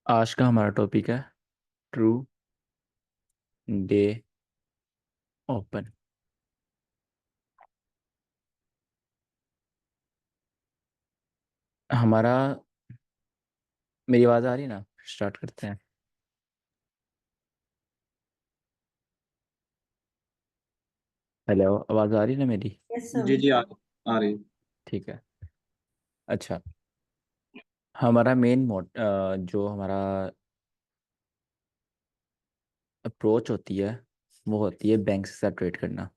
आज का हमारा टॉपिक है ट्रू डे ओपन। हमारा मेरी आवाज़ आ रही है ना? स्टार्ट करते हैं। हेलो, आवाज़ आ रही है ना मेरी? यस जी सर। जी आ रही। ठीक है। अच्छा, हमारा मेन जो हमारा अप्रोच होती है वो होती है बैंक के साथ ट्रेड करना।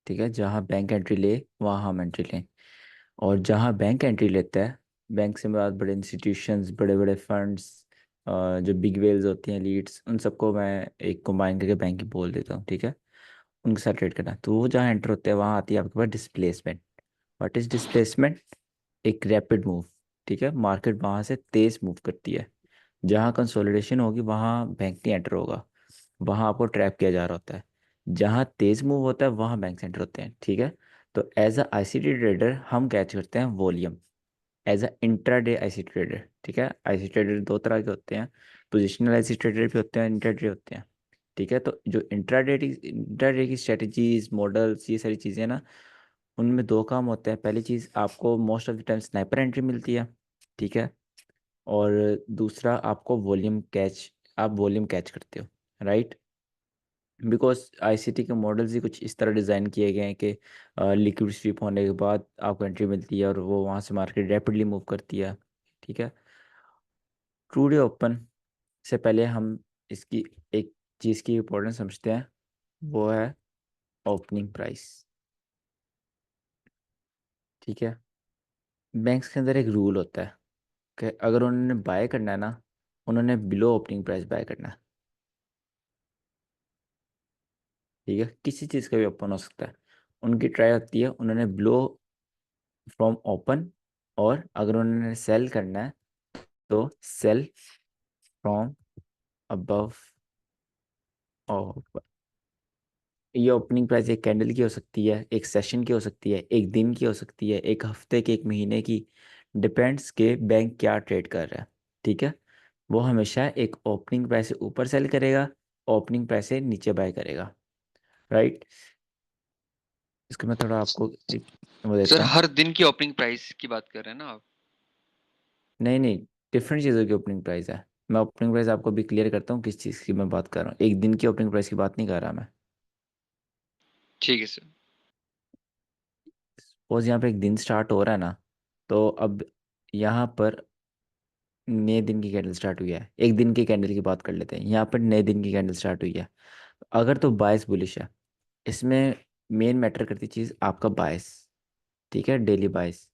ठीक है, जहाँ बैंक एंट्री ले वहाँ हम एंट्री लें। और जहाँ बैंक एंट्री लेता है, बैंक से बाद बड़े इंस्टीट्यूशंस, बड़े बड़े फंड्स, जो बिग वेल्स होती हैं, लीड्स, उन सबको मैं एक कंबाइन करके बैंक ही बोल देता हूँ। ठीक है, उनके साथ ट्रेड करना। तो वो जहाँ एंटर होते हैं वहाँ आती है आपके पास डिस्प्लेसमेंट। What is displacement? एक रैपिड मूव। ठीक है, मार्केट वहाँ से तेज मूव करती है। जहाँ कंसोलिडेशन होगी वहाँ बैंक नहीं एंटर होगा, वहाँ आपको ट्रैप किया जा रहा होता है। जहाँ तेज मूव होता है वहाँ बैंक एंटर होते हैं। ठीक है, तो एज अ आईसीटी ट्रेडर हम कैच करते हैं volume as a intraday IC trader. ठीक है, आईसी ट्रेडर दो तरह के होते हैं, पोजिशनल आईसी ट्रेडर भी होते हैं, इंट्राडे होते हैं। ठीक है, तो जो इंट्राडे की स्ट्रेटजीज, मॉडल्स, ये सारी चीज़ें ना, उनमें दो काम होते हैं। पहली चीज़, आपको most of the time sniper entry मिलती है। ठीक है, और दूसरा आपको वॉल्यूम कैच, आप वॉल्यूम कैच करते हो, राइट? बिकॉज आईसीटी के मॉडल्स ही कुछ इस तरह डिज़ाइन किए गए हैं कि लिक्विड स्वीप होने के बाद आपको एंट्री मिलती है और वो वहाँ से मार्केट रैपिडली मूव करती है। ठीक है, ट्रू डे ओपन से पहले हम इसकी एक चीज़ की इम्पोर्टेंस समझते हैं, वो है ओपनिंग प्राइस। ठीक है, बैंक्स के अंदर एक रूल होता है कि अगर उन्होंने बाय करना है ना, उन्होंने बिलो ओपनिंग प्राइस बाय करना है। ठीक है, किसी चीज़ का भी ओपन हो सकता है, उनकी ट्राई होती है उन्होंने बिलो फ्रॉम ओपन, और अगर उन्होंने सेल करना है तो सेल फ्रॉम अबव ओपन। ये ओपनिंग प्राइस एक कैंडल की हो सकती है, एक सेशन की हो सकती है, एक दिन की हो सकती है, एक हफ्ते की, एक महीने की। डिपेंड्स के बैंक क्या ट्रेड कर रहा है। ठीक है, वो हमेशा एक ओपनिंग प्राइस से ऊपर सेल करेगा, ओपनिंग प्राइस से नीचे बाय करेगा, राइट? इसको मैं थोड़ा आपको एक वो सर देता हूँ। हर दिन की ओपनिंग प्राइस की बात कर रहे हैं ना आप? नहीं नहीं, डिफरेंट चीज़ों की ओपनिंग प्राइस है। मैं ओपनिंग प्राइस आपको भी क्लियर करता हूँ किस चीज़ की मैं बात कर रहा हूँ, एक दिन की ओपनिंग प्राइस की बात नहीं कर रहा मैं। ठीक है सर। सपोज यहाँ पे एक दिन स्टार्ट हो रहा है ना, तो अब यहाँ पर नए दिन की कैंडल स्टार्ट हुई है। एक दिन की कैंडल की बात कर लेते हैं, यहाँ पर नए दिन की कैंडल स्टार्ट हुई है। अगर तो बायस बुलिश है, इसमें मेन मैटर करती चीज़ आपका बायस। ठीक है, डेली बायस,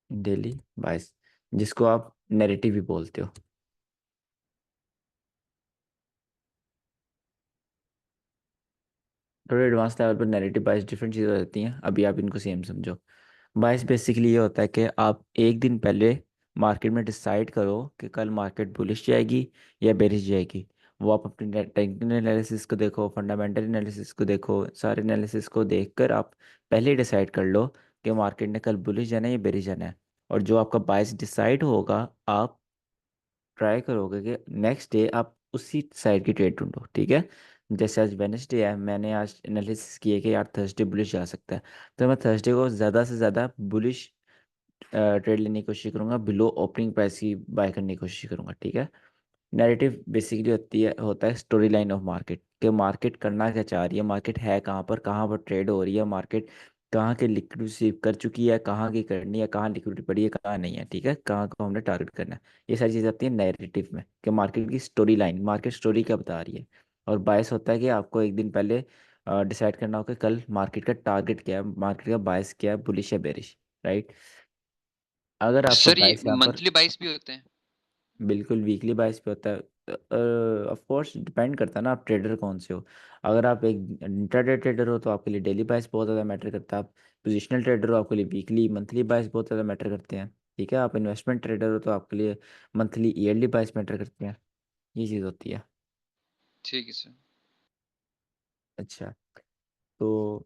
डेली बायस, जिसको आप नैरेटिव भी बोलते हो। थोड़े एडवांस लेवल पर नैरेटिव बायस डिफरेंट चीज़ें हो जाती हैं, अभी आप इनको सेम समझो। बायस बेसिकली ये होता है कि आप एक दिन पहले मार्केट में डिसाइड करो कि कल मार्केट बुलिश जाएगी या बेरिश जाएगी। वो आप अपने टेक्निकल एनालिसिस को देखो, फंडामेंटल एनालिसिस को देखो, सारे एनालिसिस को देखकर आप पहले ही डिसाइड कर लो कि मार्केट ने कल बुलिश जाना है या बेरिश जाना है। और जो आपका बायस डिसाइड होगा, आप ट्राई करोगे कि नेक्स्ट डे आप उसी साइड की ट्रेड ढूंढो। ठीक है, जैसे आज वेनसडे है, मैंने आज एनालिसिस किया कि यार थर्सडे बुलिश जा सकता है, तो मैं थर्सडे को ज़्यादा से ज़्यादा बुलिश ट्रेड लेने की कोशिश करूंगा, बिलो ओपनिंग प्राइस की बाय करने की कोशिश करूंगा। ठीक है, नैरेटिव बेसिकली होता है स्टोरी लाइन ऑफ मार्केट, कि मार्केट करना क्या चाह रही है, मार्केट है कहाँ पर ट्रेड हो रही है, मार्केट कहाँ के लिक्विड रिसीव कर चुकी है, कहाँ की करनी है, कहाँ लिक्विडिटी पड़ी है, कहाँ नहीं है। ठीक है, कहाँ को हमने टारगेट करना है, ये सारी चीज़ें आती है नैरेटिव में, कि मार्केट की स्टोरी लाइन, मार्केट स्टोरी क्या बता रही है। और बायस होता है कि आपको एक दिन पहले डिसाइड करना होगा कि कल मार्केट का टारगेट क्या है, मार्केट का बायस क्या है, बुलिश या बेरिश, राइट? अगर आपका सर ये बायस यहाँ पर, मंथली बाइस भी होते हैं? बिल्कुल वीकली बायस पे होता है। ऑफ कोर्स डिपेंड करता है ना आप ट्रेडर कौन से हो। अगर आप एक इंट्राडे ट्रेडर हो तो आपके लिए डेली बायस बहुत ज़्यादा मैटर करता है। आप पोजिशनल ट्रेडर हो, आपके लिए वीकली, मंथली बायस बहुत ज़्यादा मैटर करते हैं। ठीक है, आप इन्वेस्टमेंट ट्रेडर हो तो आपके लिए मंथली, ईयरली बायस मैटर करते हैं। ये चीज़ होती है। ठीक है सर। अच्छा, तो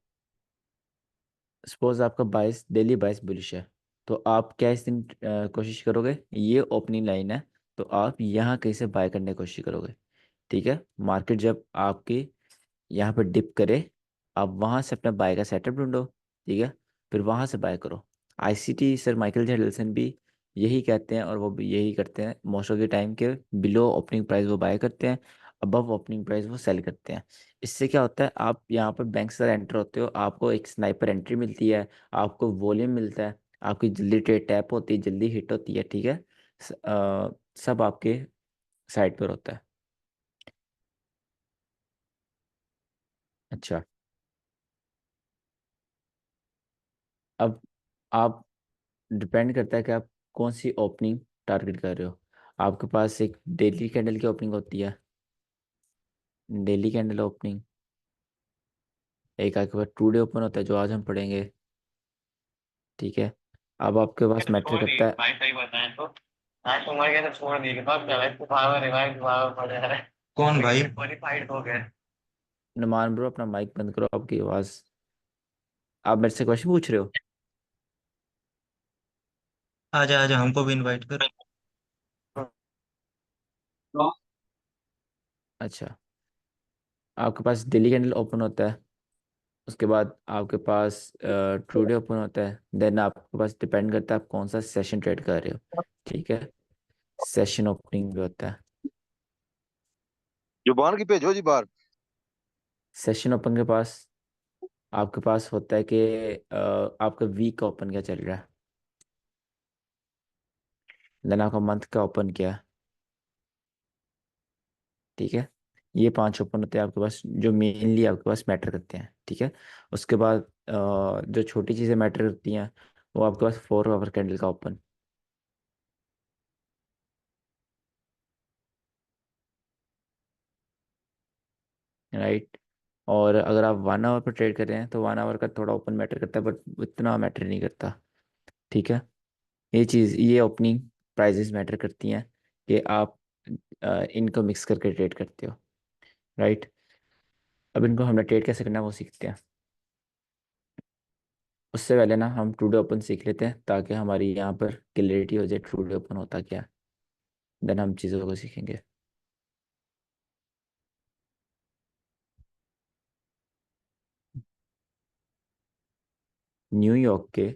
सपोज आपका बायस, डेली बायस बुलिश है, तो आप क्या इस दिन कोशिश करोगे, ये ओपनिंग लाइन है, तो आप यहाँ कहीं से बाय करने की कोशिश करोगे। ठीक है, मार्केट जब आपकी यहाँ पर डिप करे, आप वहाँ से अपना बाय का सेटअप ढूंढो। ठीक है, फिर वहाँ से बाय करो। आईसीटी सर माइकल जेडल्सन भी यही कहते हैं, और वो भी यही करते हैं मोस्ट ऑफ द टाइम के। बिलो ओपनिंग प्राइस वो बाय करते हैं, अबव ओपनिंग प्राइस वो सेल करते हैं। इससे क्या होता है, आप यहाँ पर बैंक से एंटर होते हो, आपको एक स्नाइपर एंट्री मिलती है, आपको वॉल्यूम मिलता है, आपकी जल्दी ट्रेड टैप होती है, जल्दी हिट होती है। ठीक है, सब आपके साइड पर होता है। अच्छा, अब आप, डिपेंड करता है कि आप कौन सी ओपनिंग टारगेट कर रहे हो। आपके पास एक डेली कैंडल की ओपनिंग होती है, डेली कैंडल ओपनिंग। एक आपके पास टू डे ओपन होता है, जो आज हम पढ़ेंगे। ठीक है, अब आपके ये पास तो मैटर छोड़ दी करता है। भाई, सही बताएं तो आज तुम मर गए तो छोड़ दी, अब क्या भाई, फुफावा रिवाइव दुआवा पड़ जा रहा है। कौन भाई? क्वालिफाइड हो गए। नुमान ब्रो, अपना माइक बंद करो, आपकी आवाज़। आप मेरे से क्वेश्चन पूछ रहे हो? आजा आजा, हमको भी इनवाइट कर। अच्छा, आपके पास डेली कैंडल ओपन होता है, उसके बाद आपके पास ट्रू डे ओपन होता है, देन आपके पास डिपेंड करता है आप कौन सा सेशन ट्रेड कर रहे हो। ठीक है, सेशन ओपनिंग भी होता है। जुबान की भेजो जी बाहर। सेशन ओपन के पास आपके पास होता है कि आपका वीक का ओपन क्या चल रहा है, देन आपका मंथ का ओपन क्या है। ठीक है, ये पांच ओपन होते हैं आपके पास, जो मेनली आपके पास मैटर करते हैं। ठीक है, उसके बाद जो छोटी चीज़ें मैटर करती हैं, वो आपके पास 4 आवर कैंडल का ओपन। राइट, और अगर आप 1 आवर पर ट्रेड कर रहे हैं तो 1 आवर का थोड़ा ओपन मैटर करता है, बट इतना मैटर नहीं करता। ठीक है, ये ओपनिंग प्राइजेस मैटर करती हैं कि आप इनको मिक्स करके ट्रेड करते हो। राइट, अब इनको हमने ट्रेड कैसे करना है वो सीखते हैं। उससे पहले ना हम टू डे ओपन सीख लेते हैं, ताकि हमारी यहाँ पर क्लियरिटी हो जाए टू डे ओपन होता क्या है, देन हम चीज़ों को सीखेंगे। न्यूयॉर्क के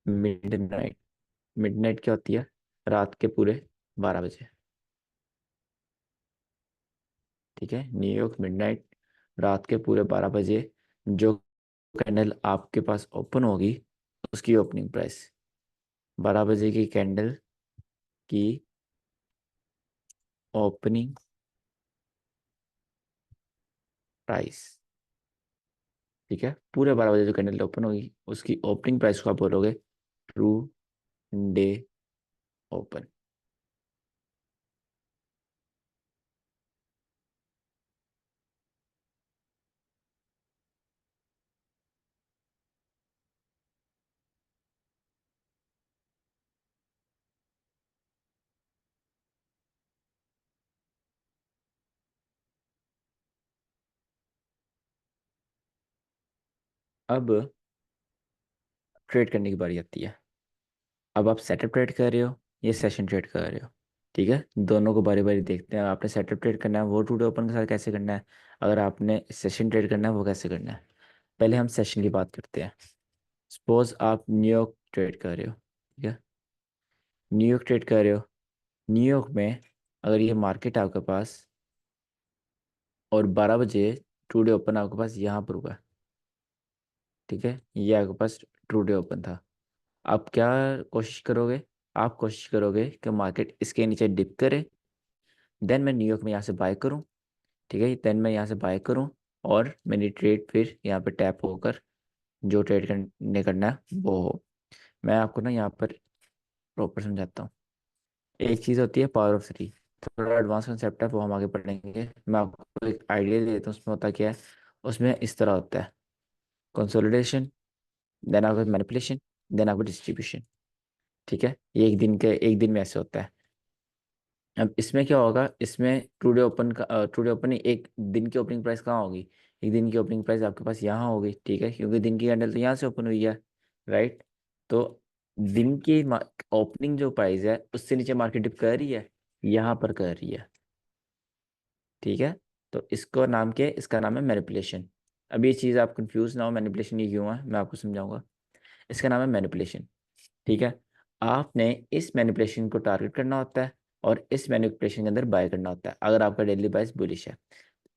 मिडनाइट, मिडनाइट क्या होती है, रात के पूरे 12 बजे। ठीक है, न्यूयॉर्क मिडनाइट, रात के पूरे 12 बजे, जो कैंडल आपके पास ओपन होगी, उसकी ओपनिंग प्राइस, 12 बजे की कैंडल की ओपनिंग प्राइस। ठीक है, पूरे 12 बजे जो कैंडल ओपन होगी, उसकी ओपनिंग प्राइस को आप बोलोगे ट्रू डे ओपन। अब ट्रेड करने की बारी आती है। अब आप सेटअप ट्रेड कर रहे हो, ये सेशन ट्रेड कर रहे हो। ठीक है, दोनों को बारी बारी देखते हैं। आपने सेटअप ट्रेड करना है वो टू डे ओपन के साथ कैसे करना है, अगर आपने सेशन ट्रेड करना है वो कैसे करना है। पहले हम सेशन की बात करते हैं। सपोज आप न्यूयॉर्क ट्रेड कर रहे हो। ठीक है, न्यूयॉर्क ट्रेड कर रहे हो, न्यूयॉर्क में अगर ये मार्केट आपके पास, और 12 बजे टू डे ओपन आपके पास यहाँ पर हुआ। ठीक है, ये आपके पास टू डे ओपन था। आप क्या कोशिश करोगे, आप कोशिश करोगे कि मार्केट इसके नीचे डिप करे, देन मैं न्यूयॉर्क में यहाँ से बाय करूँ। ठीक है, देन मैं यहाँ से बाय करूँ, और मेरी ट्रेड फिर यहाँ पे टैप होकर जो ट्रेड करने करना है वो हो। मैं आपको ना यहाँ पर प्रॉपर समझाता हूँ। एक चीज़ होती है पावर ऑफ थ्री, थोड़ा एडवांस कंसेप्ट है, वो हम आगे पढ़ेंगे। मैं आपको एक आइडिया दे देता हूँ उसमें होता क्या है। उसमें इस तरह होता है, कंसोलिडेशन, देन आपका मैनिपुलेशन, देन आपका डिस्ट्रीब्यूशन। ठीक है, ये एक दिन में ऐसे होता है। अब इसमें क्या होगा, इसमें टुडे ओपन का टुडे ओपन एक दिन की ओपनिंग प्राइस कहाँ होगी, एक दिन की ओपनिंग प्राइस आपके पास यहाँ होगी, ठीक है, क्योंकि दिन की कैंडल तो यहाँ से ओपन हुई है, राइट। तो दिन की ओपनिंग जो प्राइस है उससे नीचे मार्केट डिप कर रही है, यहाँ पर कर रही है, ठीक है। तो इसको नाम क्या है, इसका नाम है मैनिपुलेशन। अभी ये चीज़ आप कंफ्यूज ना हो, मैनिपुलेशन ये क्यों है मैं आपको समझाऊंगा। इसका नाम है मैनिपुलेशन, ठीक है। आपने इस मैनिपुलेशन को टारगेट करना होता है और इस मैनिपुलेशन के अंदर बाय करना होता है अगर आपका डेली प्राइस बुलिश है।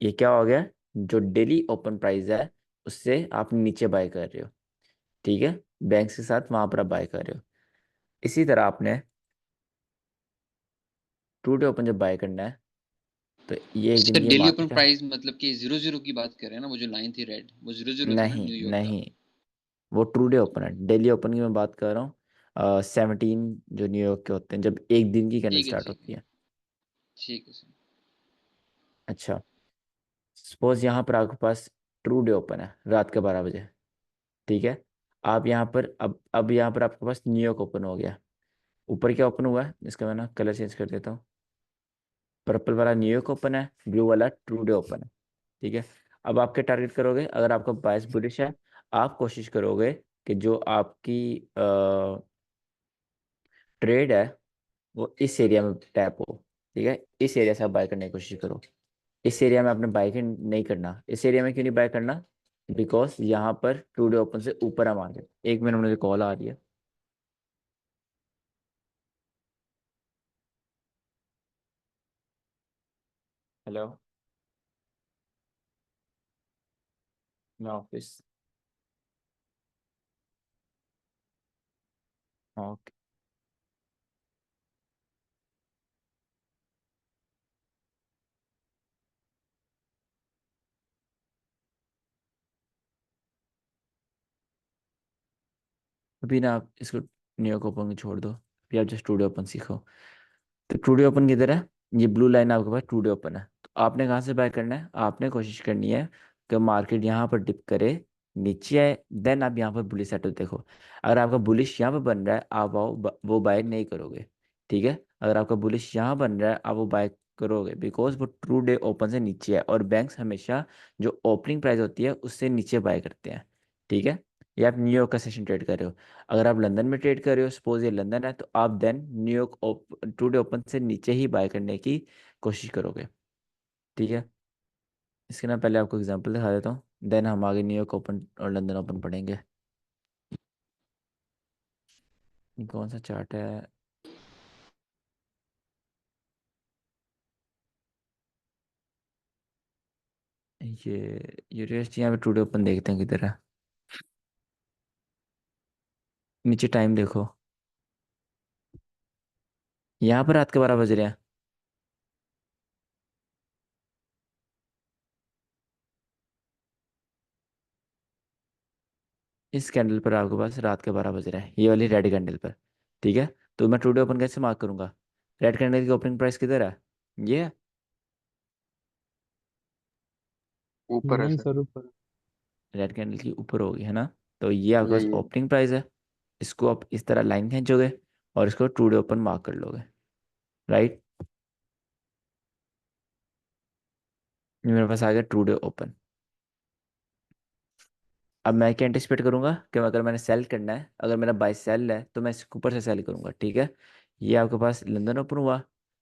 ये क्या हो गया, जो डेली ओपन प्राइस है उससे आप नीचे बाय कर रहे हो, ठीक है, बैंक के साथ वहां पर आप बाय कर रहे हो। इसी तरह आपने टू डे ओपन जब बाय करना है तो ये एक दिन सर की डेली ओपन मार्केट है। प्राइस मतलब कि 0 0 की बात कर रहे हैं ना, वो जो लाइन थी रेड, वो 0 0 था ना नहीं न्यूयॉर्क का। नहीं, वो ट्रू डे ओपन है, डेली ओपन की मैं बात कर रहा हूँ। 17 जो न्यूयॉर्क के होते हैं जब एक दिन की कैंडल ठीक है स्टार्ट ठीक है। होती है। ठीक है सर। अच्छा, सपोज यहाँ पर आपके पास ट्रू डे ओपन है रात के 12 बजे, ठीक है। आप यहाँ पर अब यहाँ पर आपके पास न्यूयॉर्क ओपन हो गया। ऊपर क्या ओपन हुआ है, इसका मैं ना कलर चेंज कर देता हूँ। पर्पल वाला न्यूयॉर्क ओपन है, ब्लू वाला ट्रू डे ओपन है, ठीक है। अब आप क्या टारगेट करोगे, अगर आपका बायस बुलिश है आप कोशिश करोगे कि जो आपकी ट्रेड है वो इस एरिया में टैप हो, ठीक है। इस एरिया से आप बाय करने की कोशिश करो। इस एरिया में आपने बाय नहीं करना। इस एरिया में क्यों नहीं बाय करना, बिकॉज यहाँ पर टू डे ओपन से ऊपर है मार्केट। एक मिनट, मुझे कॉल आ रही है। हेलो, मैं ऑफिस। ओके। अभी ना आप इसको न्यूयॉर्क ओपन को छोड़ दो, अभी आप जस्ट टू डे ओपन सीखो। तो टू डे ओपन किधर है, ये ब्लू लाइन आपके पास टू डे ओपन है। तो आपने कहाँ से बाय करना है, आपने कोशिश करनी है कि मार्केट यहाँ पर डिप करे, नीचे आए, देन आप यहाँ पर बुलिश सेटल देखो। अगर आपका बुलिश यहाँ पर बन रहा है आप वो बाय नहीं करोगे, ठीक है। अगर आपका बुलिश यहाँ बन रहा है आप वो बाय करोगे, बिकॉज वो ट्रू डे ओपन से नीचे है और बैंक्स हमेशा जो ओपनिंग प्राइस होती है उससे नीचे बाय करते हैं, ठीक है। ये आप न्यूयॉर्क का सेशन ट्रेड कर रहे हो। अगर आप लंदन में ट्रेड कर रहे हो, सपोज ये लंदन है, तो आप then New York today open से नीचे ही बाय करने की कोशिश करोगे, ठीक है। इसके ना पहले आपको एग्जांपल दिखा देता हूँ, देन हम आगे न्यूयॉर्क ओपन और लंदन ओपन पढ़ेंगे। ये कौन सा चार्ट है, ये यूएसडी। यहाँ पे टू डे ओपन देखते हैं किधर है। नीचे टाइम देखो, यहाँ पर रात के 12 बज रहे हैं। इस कैंडल पर आपके पास रात के 12 बज रहे हैं, ये वाली रेड कैंडल पर, ठीक है। तो मैं टू डे ओपन कैसे मार्क करूंगा, रेड कैंडल की ओपनिंग प्राइस किधर है, ये है। ऊपर है सर। सर ऊपर। रेड कैंडल की ऊपर होगी, है ना। तो ये आपके पास यही है। ओपनिंग प्राइस है। इसको आप इस तरह लाइन खींचोगे और इसको टू डे ओपन मार्क कर लोगे, राइट। ये मेरे पास आ गया टू डे ओपन। अब मैं क्या एंटिसिपेट करूंगा कि अगर मैंने सेल करना है, अगर मेरा बाय सेल है तो मैं इसके ऊपर से सेल करूंगा, ठीक है। ये आपके पास लंदन ओपन हुआ,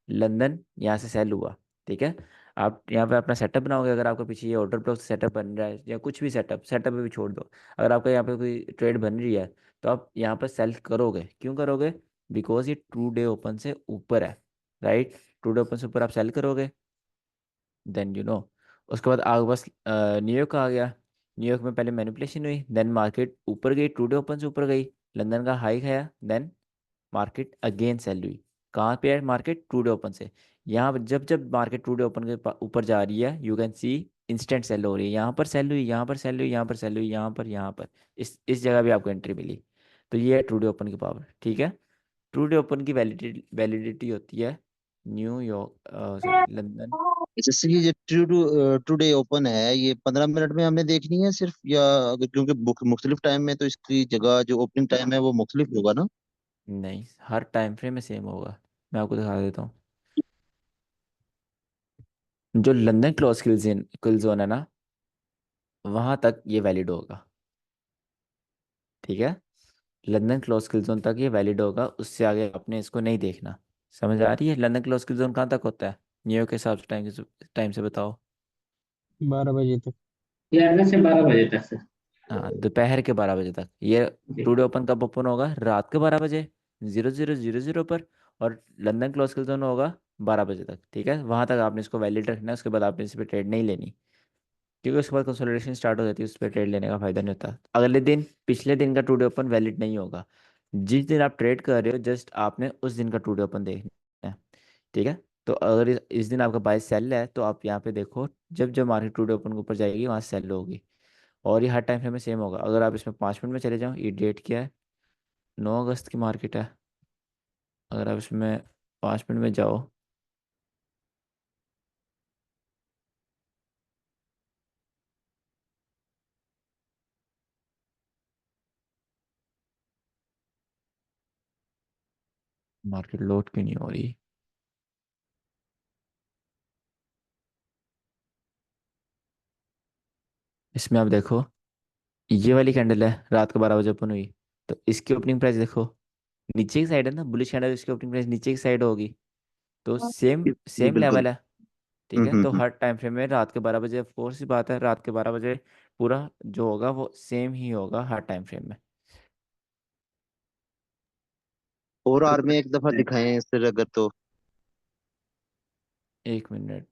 लंदन यहाँ से सेल हुआ, ठीक है। आप यहाँ पे अपना सेटअप बनाओगे, अगर आपके पीछे ये ऑर्डर ब्लॉक सेटअप बन रहा है या कुछ भी सेटअप सेटअप भी छोड़ दो, अगर आपका यहाँ पे कोई ट्रेड बन रही है तो आप यहाँ पर सेल करोगे। क्यों करोगे, बिकॉज ये टू डे ओपन से ऊपर है, राइट। टू डे ओपन से ऊपर आप सेल करोगे, देन उसके बाद आपके पास न्यूयॉर्क आ गया। न्यूयॉर्क में पहले मैनिपुलेशन हुई, देन मार्केट ऊपर गई, टू डे ओपन से ऊपर गई, लंदन का हाई खाया, देन मार्केट अगेन सेल हुई। कहाँ पे है मार्केट, टू डे ओपन से। यहाँ पर जब जब मार्केट टू डे ओपन के ऊपर जा रही है you can see instant sell हो रही है। यहाँ पर सेल हुई, यहाँ पर सेल हुई, यहाँ पर सेल हुई, यहाँ पर इस जगह भी आपको एंट्री मिली। तो ये है टू डे ओपन की पावर, ठीक है। टू डे ओपन की वैलिडिटी वैलिडिटी होती है न्यूयॉर्क, सॉरी, लंदन। जैसे कि ये टुडे ओपन है, ये 15 मिनट में हमने देखनी है सिर्फ, या अगर क्योंकि मुख्तलिफ टाइम में तो इसकी जगह जो ओपनिंग टाइम है वो मुख्तलिफ होगा ना। नहीं, हर टाइम फ्रेम में सेम होगा। मैं आपको दिखा देता हूँ। जो लंदन क्लोज किल जोन है ना, वहां तक ये वैलिड होगा। ठीक है, लंदन क्लोज किल जोन तक ये वैलिड होगा, उससे आगे आपने इसको नहीं देखना। समझ आ रही है? लंदन क्लोज किल जोन कहाँ तक होता है न्यूयॉर्क के हिसाब से? टाइम से बताओ। 12 बजे तक। 11 से 12 बजे तक सर। हाँ, दोपहर के 12 बजे तक ये। जी। टुडे ओपन कब ओपन होगा? रात के 12 बजे, 0000 पर। और लंदन क्लोज किल जोन होगा 12 बजे तक। ठीक है, वहां तक आपने इसको वैलिड रखना है, उसके बाद आपने इस पर ट्रेड नहीं लेनी, क्योंकि उसके बाद कंसोलिडेशन स्टार्ट हो जाती है, उस पर ट्रेड लेने का फायदा नहीं होता। अगले दिन पिछले दिन का टुडे ओपन वैलिड नहीं होगा। जिस दिन आप ट्रेड कर रहे हो जस्ट आपने उस दिन का टुडे ओपन देखना है। ठीक है, तो अगर इस दिन आपका बाय सेल है तो आप यहाँ पे देखो, जब जब मार्केट टुडे ओपन के ऊपर जाएगी वहाँ सेल होगी। और ये हर टाइम फ्रेम में सेम होगा। अगर आप इसमें 5 मिनट में चले जाओ, ये डेट क्या है? 9 अगस्त की मार्केट है। अगर आप इसमें 5 मिनट में जाओ, मार्केट लोड क्यों नहीं हो रही? इसमें आप देखो, ये वाली कैंडल है, रात को 12 बजे ओपन हुई। तो इसकी ओपनिंग प्राइस देखो, नीचे की साइड है ना, बुलिश कैंडल, इसकी ओपनिंग प्राइस नीचे की साइड होगी। तो सेम जी सेम बिल्कुल। लेवल है। ठीक है, तो हम्म। हर टाइम फ्रेम में रात के 12 बजे, ऑफ कोर्स सी बात है, रात के 12 बजे पूरा जो होगा वो सेम ही होगा हर टाइम फ्रेम में। और आर में एक दफा दिखाएं सर अगर तो। 1 मिनट।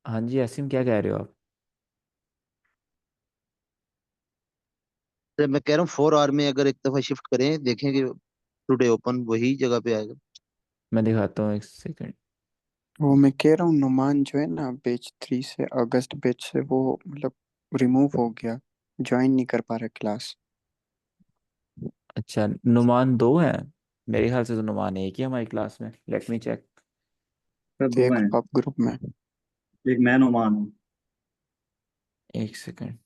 हाँ जी असीम, क्या कह रहे हो आप? सर मैं कह रहा हूँ 4 आर में अगर एक दफा शिफ्ट करें, देखें कि टुडे ओपन वही जगह पे आएगा। मैं दिखाता हूँ, 1 सेकंड। वो मैं कह रहा हूँ, नुमान जो है ना पेज 3 से, अगस्त पेज से, वो मतलब रिमूव हो गया, ज्वाइन नहीं कर पा रहा क्लास। अच्छा, नुमान दो है? मेरे ख्याल से तो नुमान एक ही है हमारी क्लास में, लेट मी चेक। सर दो हैं। देखो आप ग्रुप में। एक मैं ओमान हूँ। 1 सेकंड।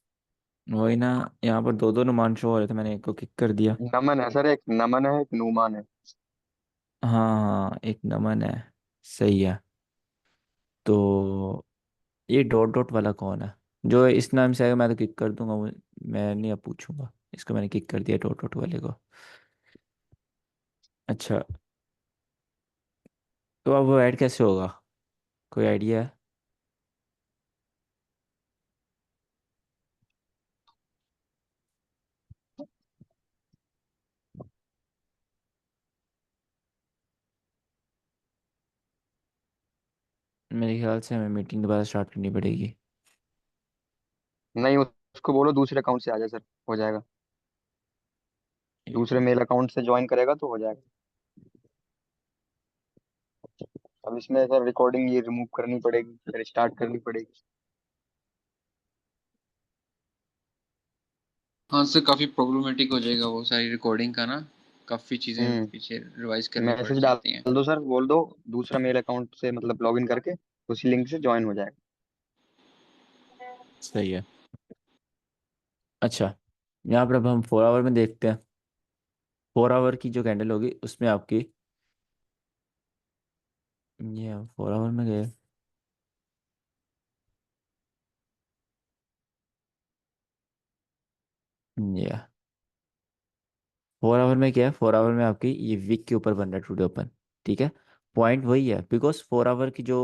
वही ना, यहाँ पर दो दो नुमान शो हो रहे थे, मैंने एक को किक कर दिया। नमन है सर, एक नमन है एक नूमान है। हाँ हाँ, एक नमन है। सही है। तो ये डॉट डॉट वाला कौन है? जो इस नाम से आएगा मैं तो किक कर दूंगा, मैं नहीं अब पूछूंगा। इसको मैंने किक कर दिया, डॉट डॉट वाले को। अच्छा, तो अब वो ऐड कैसे होगा? कोई आइडिया है? मेरे ख्याल से हमें मीटिंग दोबारा स्टार्ट करनी पड़ेगी। नहीं, उसको बोलो दूसरे अकाउंट से आ जाए सर, हो जाएगा। एक दूसरे मिनट। मेल अकाउंट से ज्वाइन करेगा तो हो जाएगा। अब इसमें सर रिकॉर्डिंग ये रिमूव करनी पड़ेगी, फिर स्टार्ट करनी पड़ेगी। हाँ सर, काफी प्रॉब्लमेटिक हो जाएगा वो सारी रिकॉर्डिंग का ना। काफी चीजें हम्म। पीछे रिवाइज करनी पड़ मैसेज जाती हैं। डाल दो सर, बोल दो दूसरा मेल अकाउंट से मतलब लॉगिन करके उसी लिंक से ज्वाइन हो जाएगा। सही है। अच्छा, यहाँ पर अब हम 4 आवर में देखते हैं। 4 आवर की जो कैंडल होगी उसमें आपकी, ये 4 आवर में गए, ये 4 आवर में क्या है? 4 आवर में आपकी ये वीक के ऊपर बन रहा है टुडे ओपन। ठीक है, पॉइंट वही है, बिकॉज 4 आवर की जो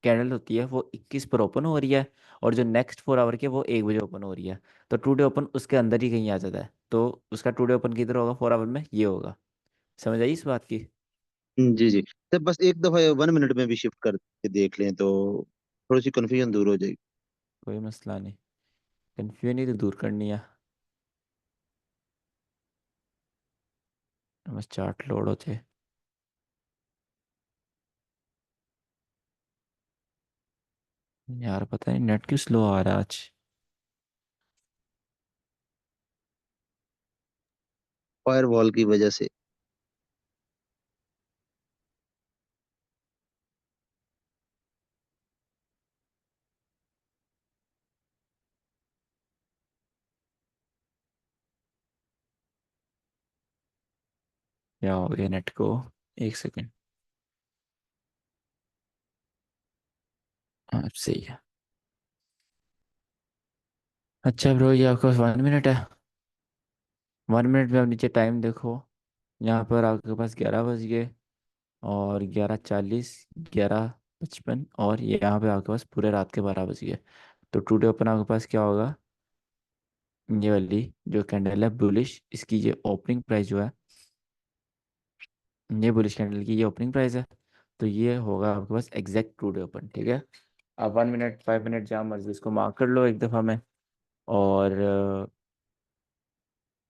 कैंडल होती है वो 21 पर ओपन हो रही है, और जो नेक्स्ट 4 आवर की है वो 1 बजे ओपन हो रही है। तो टुडे ओपन उसके अंदर ही कहीं आ जाता है, तो उसका टुडे ओपन किधर होगा? 4 आवर में ये होगा। समझ आई इस बात की? जी जी। सर बस एक दफा 1 मिनट में भी शिफ्ट करके देख लें तो थोड़ी सी कंफ्यूजन दूर हो जाएगी। कोई मसला नहीं, कन्फ्यूजन ही तो दूर करनी है, बस चार्ट लोड होते। यार पता नहीं नेट क्यों स्लो आ रहा है आज। फायरवॉल की वजह से। क्या हो गया नेट को? 1 सेकंड। अब सही है। अच्छा ब्रो, ये आपके पास 1 मिनट है। 1 मिनट में आप नीचे टाइम देखो। यहाँ पर आपके पास 11 बज गए और 11:40, 11:55, और ये यहाँ पे आपके पास पूरे रात के 12 बज गए। तो टुडे ओपन आपके पास क्या होगा? ये वाली जो कैंडल है बुलिश, इसकी ये ओपनिंग प्राइस जो है, ये बुलिश कैंडल की ये ओपनिंग प्राइस है। तो ये होगा आपके पास एग्जैक्ट टुडे ओपन, ठीक है। आप 1 मिनट, 5 मिनट जहाँ मर्जी इसको मार्क कर लो एक दफ़ा में। और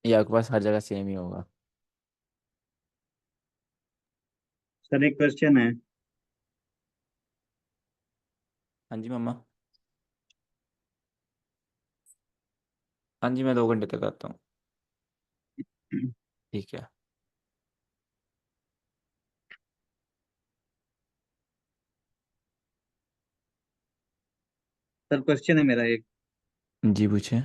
ये आपके पास हर जगह सेम ही होगा। सर एक क्वेश्चन है। हाँ जी मम्मा। हाँ जी, मैं 2 घंटे तक आता हूँ। ठीक है। सर क्वेश्चन है मेरा एक। जी पूछे।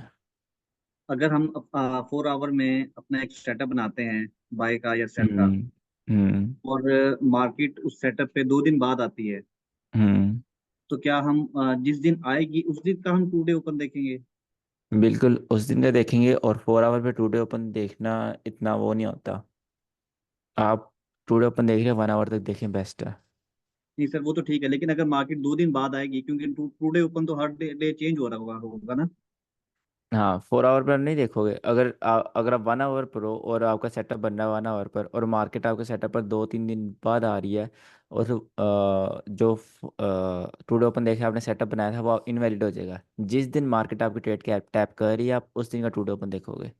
अगर हम 4 आवर में अपना एक सेटअप बनाते हैं, बाय का या सेल का, हम्म। हम्म। और मार्केट उस सेटअप पे 2 दिन बाद आती है, हम्म। तो क्या हम जिस दिन आएगी उस दिन का हम 2 डे ओपन देखेंगे? बिल्कुल उस दिन का देखेंगे, और 4 आवर पे टुडे ओपन देखना इतना वो नहीं होता। आप टुडे ओपन देख रहे 1 आवर तक देखें, बेस्ट है। नहीं सर, वो तो ठीक है, लेकिन अगर मार्केट 2 दिन बाद आएगी, क्योंकि टू डे ओपन तो हर डे चेंज हो रहा होगा ना। हाँ, 4 आवर पर नहीं देखोगे। अगर आप 1 आवर पर हो और आपका सेटअप बन रहा है 1 आवर पर, और मार्केट आपके सेटअप पर 2-3 दिन बाद आ रही है, और जो टुडे ओपन देखे आपने सेटअप बनाया था वो इनवैलिड हो जाएगा। जिस दिन मार्केट आपकी ट्रेड के टैप कर रही है, आप उस दिन का टुडे ओपन देखोगे।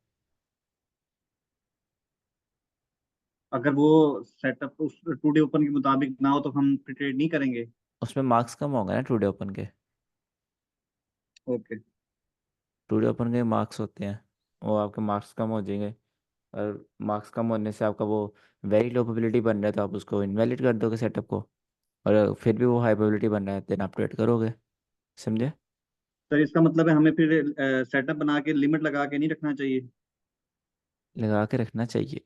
अगर वो सेटअप उस 2 डे ओपन के मुताबिक ना हो तो हम ट्रेड नहीं करेंगे? उसमें मार्क्स कम होंगे ना टुडे ओपन के। ओके। टुडे ओपन के मार्क्स होते हैं, वो आपके मार्क्स कम हो जाएंगे। और मार्क्स कम होने से आपका वो वेरी लो प्रोबेबिलिटी बन रहा है, तो आप उसको इनवैलिड कर दोगे सेटअप को। और फिर भी वो हाई प्रोबेबिलिटी बन रहा है, देन आप ट्रेड करोगे। समझे? सर इसका मतलब है हमें फिर सेटअप बना के लिमिट लगा के नहीं रखना चाहिए? लगा के रखना चाहिए।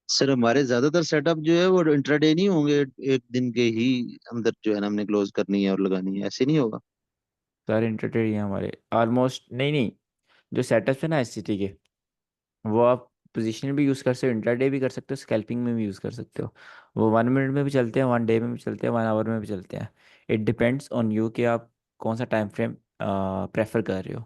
सर हमारे ज्यादातर सेटअप जो है वो इंट्राडे नहीं होंगे, एक दिन के ही अंदर जो है ना हमने क्लोज करनी है और लगानी है, ऐसे नहीं होगा? सारे इंटरटेड हैं हमारे ऑलमोस्ट। नहीं नहीं, जो सेटअप्स है ना एससीटी के, वो आप पोजीशन भी यूज़ कर सकते हो, इंटरडे भी कर सकते हो, स्कैल्पिंग में भी यूज़ कर सकते हो। वो 1 मिनट में भी चलते हैं, 1 डे में भी चलते हैं, 1 आवर में भी चलते हैं। इट डिपेंड्स ऑन यू कि आप कौन सा टाइम फ्रेम प्रेफर कर रहे हो।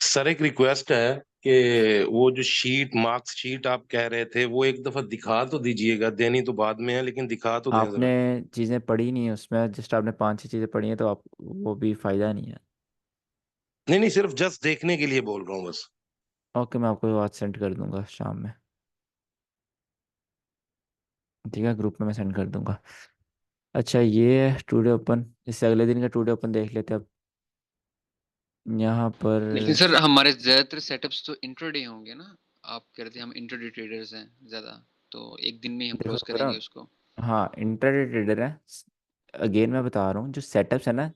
सर एक रिक्वेस्ट है कि वो जो शीट, मार्क्स शीट आप कह रहे थे, वो एक दफा दिखा तो दीजिएगा। देनी तो बाद में है, लेकिन दिखा तो दें आपने जरा। चीज़ें पढ़ी नहीं है उसमें, जस्ट आपने 5-6 चीज़ें पढ़ी हैं, तो आप वो भी फ़ायदा नहीं है। नहीं नहीं, सिर्फ जस्ट देखने के लिए बोल रहा हूँ बस। ओके, मैं आपको आज सेंड कर दूंगा शाम में। ठीक है, ग्रुप में मैं सेंड कर दूंगा। अच्छा, ये टुडे ओपन, इससे अगले दिन का टुडे ओपन देख लेते हैं अब। यहाँ पर लेकिन सर हमारे ज्यादातर सेटअप्स तो इंट्राडे होंगे ना। आप कह रहे थे हम इंट्राडे ट्रेडर्स हैं ज्यादा, तो एक दिन में ही हम देखो क्लोज करो। करेंगे उसको। हाँ, इंट्राडे ट्रेडर है। अगेन मैं बता रहा हूँ, जो सेटअप्स है ना,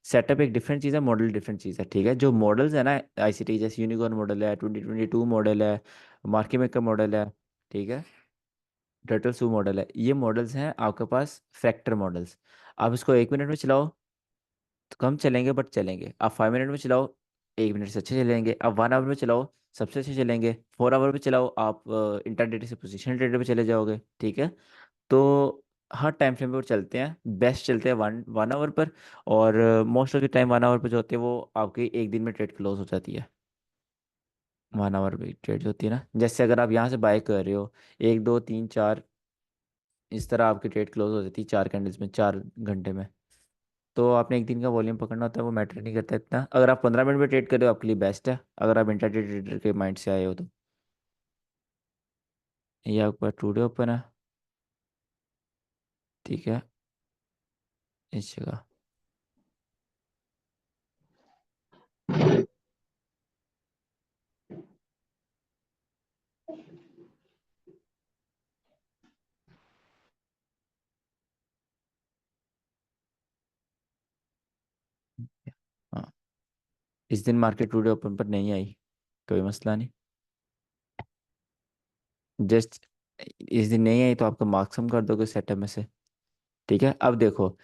सेटअप एक डिफरेंट चीज़ है, मॉडल डिफरेंट चीज़ है, ठीक है। जो मॉडल्स है ना आईसीटी, जैसे यूनिकॉर्न मॉडल है, 2022 मॉडल है, मार्केट मेकर मॉडल है, ठीक है, टर्टल सू मॉडल है, ये मॉडल्स हैं आपके पास फैक्टर मॉडल्स। आप इसको 1 मिनट में चलाओ तो कम चलेंगे, बट चलेंगे। आप 5 मिनट में चलाओ, 1 मिनट से अच्छे चलेंगे। आप 1 आवर में चलाओ, सबसे अच्छे चलेंगे। 4 आवर में चलाओ, आप इंटरडे से पोजिशन ट्रेडर पे चले जाओगे, ठीक है। तो हर टाइम फ्रेम पे वो चलते हैं, बेस्ट चलते हैं वन वन आवर पर। और most of the time 1 hour पर जो होते हैं वो आपकी एक दिन में ट्रेड क्लोज हो जाती है। 1 आवर पे ट्रेड जो होती है ना, जैसे अगर आप यहाँ से बाय कर रहे हो, 1 2 3 4, इस तरह आपकी ट्रेड क्लोज हो जाती है 4 कैंडल्स में, 4 घंटे में। तो आपने एक दिन का वॉल्यूम पकड़ना होता है, वो मैटर नहीं करता इतना। अगर आप 15 मिनट में ट्रेड कर रहे हो आपके लिए बेस्ट है, अगर आप इंटरडे ट्रेडर के माइंड से आए हो तो। ये आपका टुडे ओपन है, ठीक है, इस जगह। हाँ, इस दिन मार्केट टुडे ओपन पर नहीं आई, कोई मसला नहीं। जस्ट इस दिन नहीं आई तो आपका मार्क्स हम कर दोगे सेटअप में से, ठीक है। अब देखो,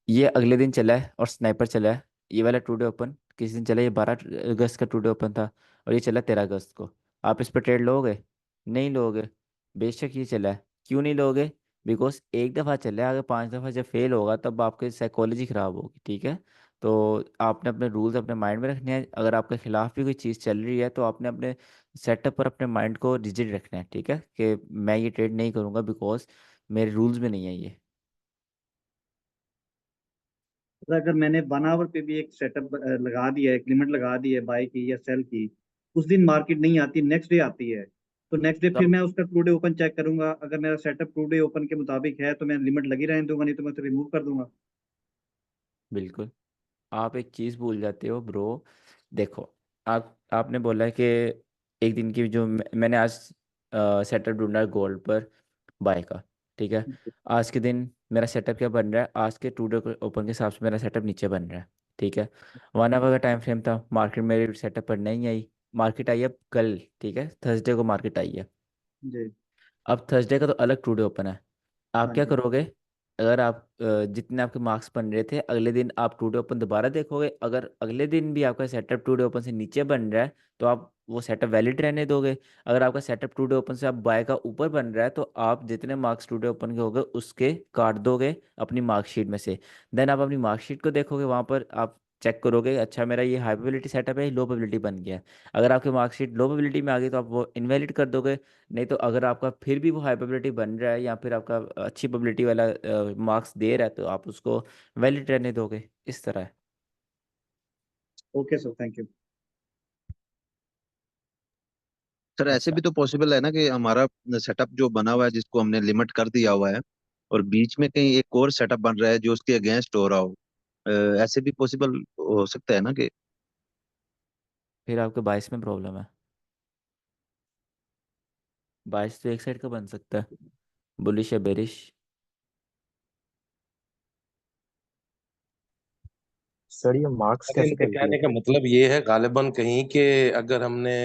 ये अगले दिन चला है और स्नाइपर चला है। ये वाला टुडे ओपन किस दिन चला? ये 12 अगस्त का टुडे ओपन था और ये चला 13 अगस्त को। आप इस पर ट्रेड लोगे? नहीं लोगे। बेशक ये चला है, क्यों नहीं लोगे? बिकॉज एक दफ़ा चला है, अगर 5 दफ़ा जब फेल होगा तब आपकी साइकोलॉजी ख़राब होगी, ठीक है? तो आपने अपने रूल्स अपने माइंड में रखने हैं। अगर आपके खिलाफ भी कोई चीज़ चल रही है तो आपने अपने सेटअप पर अपने माइंड को रिजिड रखना है, ठीक है? कि मैं ये ट्रेड नहीं करूँगा बिकॉज मेरे रूल्स में नहीं है ये। तो अगर मैंने 1 आवर पे भी एक सेटअप लगा दिया है, एक लिमिट लगा दी है बाय की या सेल की, उस दिन मार्केट नहीं आती, नेक्स्ट डे आती है, तो नेक्स्ट डे फिर तब मैं उसका टू डे ओपन चेक करूंगा। अगर मेरा सेटअप टू डे ओपन के मुताबिक है तो मैं लिमिट लगी रहने दूंगा, नहीं तो मैं उसे रिमूव कर दूंगा। बिल्कुल। आप एक चीज़ भूल जाते हो ब्रो। देखो, आपने बोला है कि एक दिन की जो मैंने आज सेटअप ढूंढा है गोल्ड पर बाय का, ठीक है? आज के दिन मेरा सेटअप क्या बन रहा है? आज के टू डे ओपन के हिसाब से मेरा सेटअप नीचे बन रहा है, ठीक है? 1 आवर का टाइम फ्रेम था, मार्केट मेरे सेटअप पर नहीं आई। मार्केट आई अब कल, ठीक है? थर्सडे को मार्केट आई है। जी। अब थर्सडे का तो अलग टू डे ओपन है। आप हाँ क्या जी। करोगे? अगर आप जितने आपके मार्क्स बन रहे थे अगले दिन आप टू डे ओपन दोबारा देखोगे, अगर अगले दिन भी आपका सेटअप टू डे ओपन से नीचे बन रहा है तो आप वो सेटअप वैलिड रहने दोगे। अगर आपका सेटअप टू डे ओपन से आप बाय का ऊपर बन रहा है तो आप जितने मार्क्स टू डे ओपन के होंगे उसके काट दोगे अपनी मार्कशीट में से। देन आप अपनी मार्कशीट को देखोगे, वहाँ पर आप चेक करोगे, अच्छा मेरा ये हाई प्रोबेबिलिटी सेटअप है, लो प्रोबेबिलिटी बन गया है। अगर आपकी मार्कशीट लो प्रोबेबिलिटी में आ गई तो आप वो इनवैलिड कर दोगे। नहीं तो अगर आपका फिर भी वो हाई प्रोबेबिलिटी बन रहा है या फिर आपका अच्छी प्रोबेबिलिटी वाला मार्क्स दे रहा है तो आप उसको वैलिड रहने दोगे। इस तरह है। Okay sir, thank you. Sir ऐसे अच्छा, भी तो पॉसिबल है ना कि हमारा सेटअप जो बना हुआ है जिसको हमने लिमिट कर दिया हुआ है, और बीच में कहीं एक और सेटअप बन रहा है जो उसके अगेंस्ट हो रहा हो। ऐसे भी पॉसिबल हो सकता है ना कि। फिर आपके 22 में प्रॉब्लम है। 22 तो एक साइड का बन सकता है, बुलिश या बेरिश। सर ये मार्क्स अरे कैसे इनके कहने कैलकुलेट का करते मतलब ये है गालिबन कहीं कि अगर हमने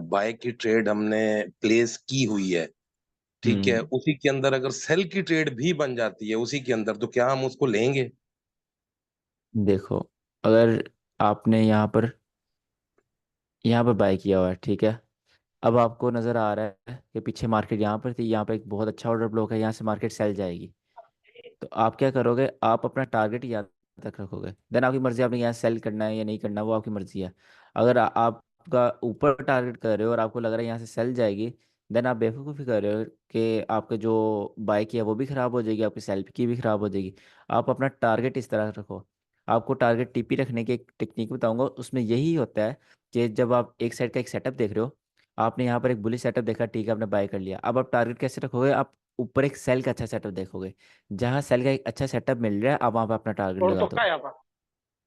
बाय की ट्रेड हमने प्लेस की हुई है, ठीक है, हम्म। उसी के अंदर अगर सेल की ट्रेड भी बन जाती है उसी के अंदर, तो क्या हम उसको लेंगे? देखो, अगर आपने यहाँ पर बाय किया हुआ है, ठीक है? अब आपको नज़र आ रहा है कि पीछे मार्केट यहाँ पर थी, यहाँ पर एक बहुत अच्छा ऑर्डर ब्लॉक है, यहाँ से मार्केट सेल जाएगी। तो आप क्या करोगे? आप अपना टारगेट याद तक रखोगे। देन आपकी मर्जी, आपने यहाँ सेल करना है या नहीं करना, वो आपकी मर्जी है। अगर आपका ऊपर टारगेट कर रहे हो और आपको लग रहा है यहाँ से सेल जाएगी, देन आप बेवकूफ़ी कर रहे हो कि आपका जो बाय किया वो भी ख़राब हो जाएगी, आपकी सेल की भी ख़राब हो जाएगी। आप अपना टारगेट इस तरह रखो। आपको टारगेट टीपी रखने की एक टेक्निक बताऊंगा, उसमें यही होता है कि जब आप एक साइड का एक सेटअप देख रहे हो, आपने यहाँ पर एक बुलिश सेटअप देखा, ठीक है, आपने बाय कर लिया। अब आप टारगेट कैसे रखोगे? आप ऊपर एक सेल का अच्छा सेटअप देखोगे। जहाँ सेल का एक अच्छा सेटअप मिल रहा है आप वहाँ पे अपना टारगेट और लगा तो दो, क्या यहाँ पर।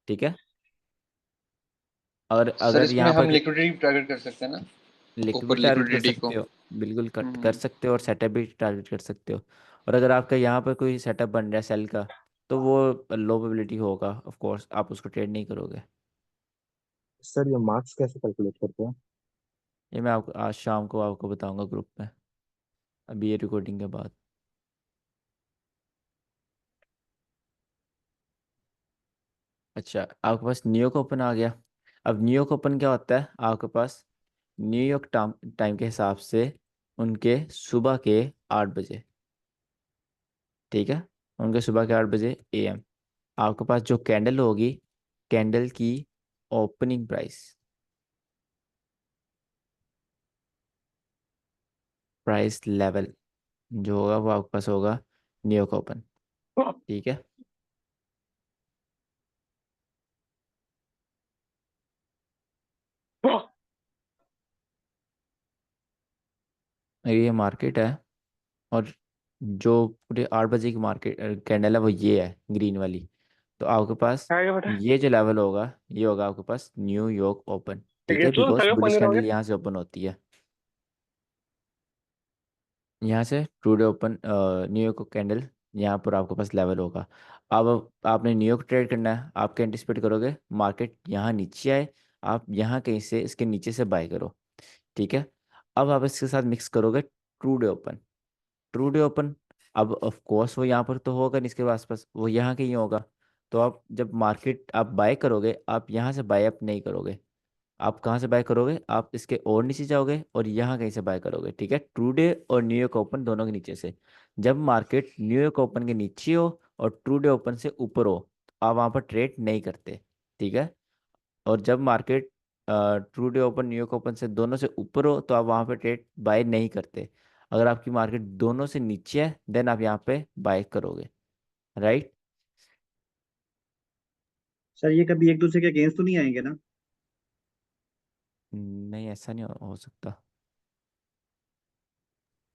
ठीक है? और सर अगर इसमें यहाँ पर हम लिक्विडिटी टारगेट कर सकते हैं ना, लिक्विड भी ऊपर टारगेट कर लिक्विडिटी को। सकते हो, बिल्कुल कट कर हम्म। सकते हो, और सेटअप भी टारगेट कर सकते हो। और अगर आपका यहाँ पर कोई सेटअप बन रहा है सेल का, तो वो लो प्रोबेबिलिटी होगा, ऑफ कोर्स आप उसको ट्रेड नहीं करोगे। सर ये मार्क्स कैसे कैलकुलेट करते हैं। ये मैं आपको आज शाम को आपको बताऊंगा ग्रुप में, अभी ये रिकॉर्डिंग के बाद। अच्छा, आपके पास न्यूयॉर्क ओपन आ गया। अब न्यूयॉर्क ओपन क्या होता है आपके पास? न्यूयॉर्क टाइम टाइम के हिसाब से उनके सुबह के 8 बजे, ठीक है? उनके सुबह के 8 बजे AM आपके पास जो कैंडल होगी, कैंडल की ओपनिंग प्राइस, प्राइस लेवल जो होगा वो आपके पास होगा न्यूयॉर्क ओपन, ठीक है? अगर ये मार्केट है और जो पूरे 8 बजे की मार्केट कैंडल है वो ये है ग्रीन वाली, तो आपके पास आगे बेटा। ये जो लेवल होगा ये होगा आपके पास न्यूयॉर्क ओपन, ठीक ठीक है है? तो बिकॉज सर बुलिश पनीर हो गया। कैंडल यहाँ से ओपन होती है, यहाँ से टुडे ओपन न्यूयॉर्क कैंडल यहाँ पर आपके पास लेवल होगा। अब आपने न्यूयॉर्क ट्रेड करना है, आप क्या एंटिसिपेट करोगे? मार्केट यहाँ नीचे आए, आप यहाँ कहीं से इसके नीचे से बाय करो, ठीक है? अब आप इसके साथ मिक्स करोगे ट्रूडे ओपन। ट्रूडे ओपन अब ऑफ कोर्स वो यहाँ पर तो होगा नहीं, इसके आसपास वो यहाँ कहीं होगा। तो आप जब मार्केट आप बाय करोगे, आप यहाँ से बाय अप नहीं करोगे। आप कहाँ से बाय करोगे, आप इसके और नीचे जाओगे और यहाँ कहीं से बाय करोगे, ठीक है, ट्रू डे और न्यूयॉर्क ओपन दोनों के नीचे से। जब मार्केट न्यूयॉर्क ओपन के नीचे हो और ट्रू डे ओपन से ऊपर हो, तो आप वहाँ पर ट्रेड नहीं करते, ठीक है। और जब market true day open New York open से दोनों से ऊपर हो, तो आप वहाँ पे ट्रेड बाय नहीं करते। अगर आपकी मार्केट दोनों से नीचे है, देन आप यहाँ पे बाय करोगे, राइट। सर ये कभी एक दूसरे के अगेंस्ट तो नहीं आएंगे ना? नहीं, ऐसा नहीं हो सकता।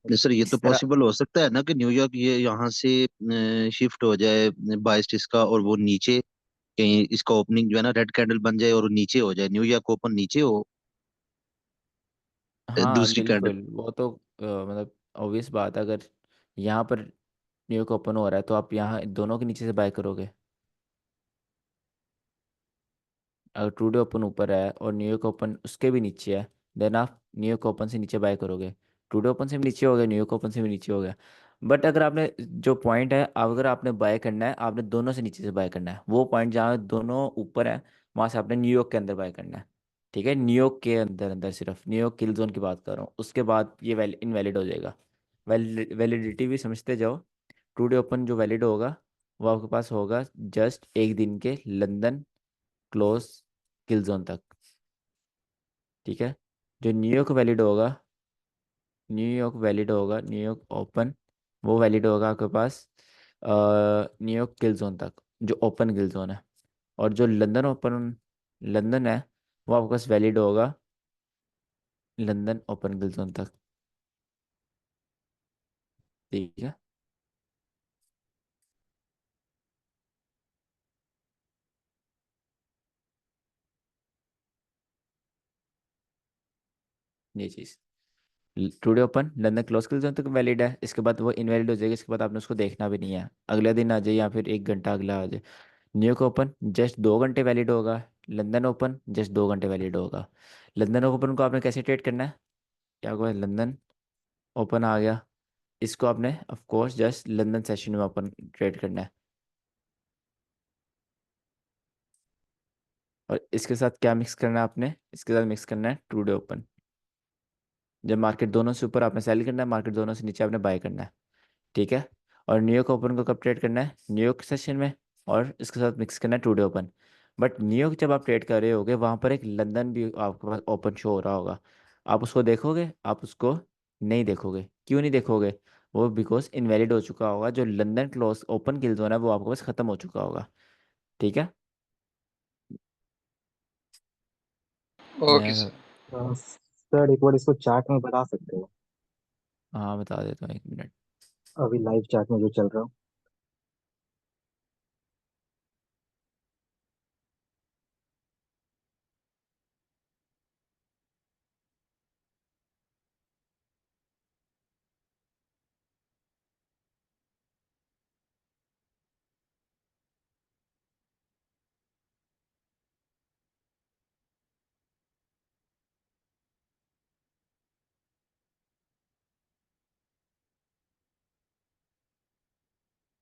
सर ये तो इस तरह पॉसिबल हो सकता है ना कि न्यूयॉर्क ये यहाँ से शिफ्ट हो जाए 22 का, और वो नीचे कहीं इसका ओपनिंग जो है ना रेड कैंडल बन जाए और वो नीचे हो जाए, न्यूयॉर्क ओपन नीचे हो हाँ दूसरी कैंडल। बिल्कुल, वो तो मतलब ऑब्वियस बात है। अगर यहाँ पर न्यूयॉर्क ओपन हो रहा है, तो आप यहाँ दोनों के नीचे से बाय करोगे। अगर टुडे ओपन ऊपर है और न्यूयॉर्क ओपन उसके भी नीचे है, देन आप न्यूयॉर्क ओपन से नीचे बाय करोगे। टुडे ओपन से भी नीचे हो गया, न्यूयॉर्क ओपन से भी नीचे हो गया। बट अगर आपने जो पॉइंट है, अगर आपने बाय करना है, आपने दोनों से नीचे से बाय करना है। वो पॉइंट जहाँ दोनों ऊपर है, वहां से आपने न्यूयॉर्क के अंदर बाय करना है, ठीक है। न्यूयॉर्क के अंदर अंदर, सिर्फ न्यूयॉर्क किल जोन की बात कर रहा हूँ। उसके बाद ये इनवैलिड हो जाएगा। वैलिडिटी भी समझते जाओ। टुडे ओपन जो वैलिड होगा, वो आपके पास होगा जस्ट एक दिन के लंदन क्लोज किल जोन तक, ठीक है। जो न्यूयॉर्क ओपन, वो वैलिड होगा आपके पास न्यूयॉर्क किल जोन तक, जो ओपन किल जोन है। और जो लंदन है, वो आपके पास वैलिड होगा लंदन ओपन किल जोन तक, ठीक है। ये चीज़ टुडे ओपन लंदन क्लोज किल जोन तक वैलिड है। इसके बाद वो इनवैलिड हो जाएगी। इसके बाद आपने उसको देखना भी नहीं है, अगले दिन आ जाए या फिर एक घंटा अगला आ जाए। न्यूयॉर्क ओपन जस्ट 2 घंटे वैलिड होगा। लंदन ओपन जस्ट 2 घंटे वैलिड होगा। लंदन ओपन को आपने कैसे ट्रेड करना है, क्या हुआ, लंदन ओपन आ गया, इसको आपने of course just London session में ओपन ट्रेड करना है। और इसके साथ क्या मिक्स करना है आपने, इसके साथ मिक्स करना है टू डे ओपन। जब मार्केट दोनों से ऊपर आपने सेल करना है, मार्केट दोनों से नीचे आपने बाय करना है, ठीक है। और न्यूयॉर्क ओपन को कब ट्रेड करना है, न्यूयॉर्क सेशन में, और इसके साथ मिक्स करना है टुडे ओपन। बट न्यूयॉर्क जब आप ट्रेड कर रहे होगे, वहाँ पर एक लंदन भी आपके पास ओपन शो हो रहा होगा। आप उसको देखोगे, आप उसको नहीं देखोगे, क्यों नहीं देखोगे, वो बिकॉज इनवैलिड हो चुका होगा। जो लंदन क्लोज ओपन किल जोन है, वो आपके पास खत्म हो चुका होगा, ठीक है। ओके मैं सर। सर एक बार इसको चार्ट में बता सकते हो, हाँ बता देता हूँ, 1 मिनट। अभी लाइव चार्ट में जो चल रहा हो।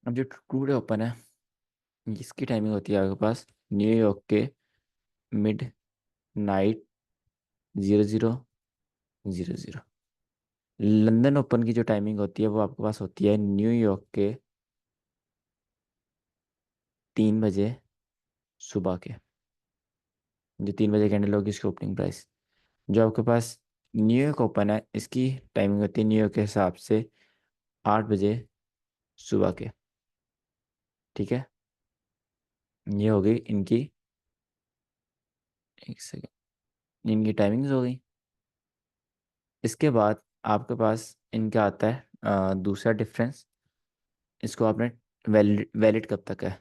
अब जो टुडे ओपन है, इसकी टाइमिंग होती है आपके पास न्यूयॉर्क के मिड नाइट 00:00। लंदन ओपन की जो टाइमिंग होती है, वो आपके पास होती है न्यूयॉर्क के 3 बजे सुबह के। जो 3 बजे कैंडल होगी, उसकी ओपनिंग प्राइस। जो आपके पास न्यूयॉर्क ओपन है, इसकी टाइमिंग होती है न्यूयॉर्क के हिसाब से 8 बजे सुबह के, ठीक है। ये हो गई इनकी, एक सेकेंड, इनकी टाइमिंग्स हो गई। इसके बाद आपके पास इनका आता है दूसरा डिफरेंस। इसको आपने वैलिड वैलिड कब तक है,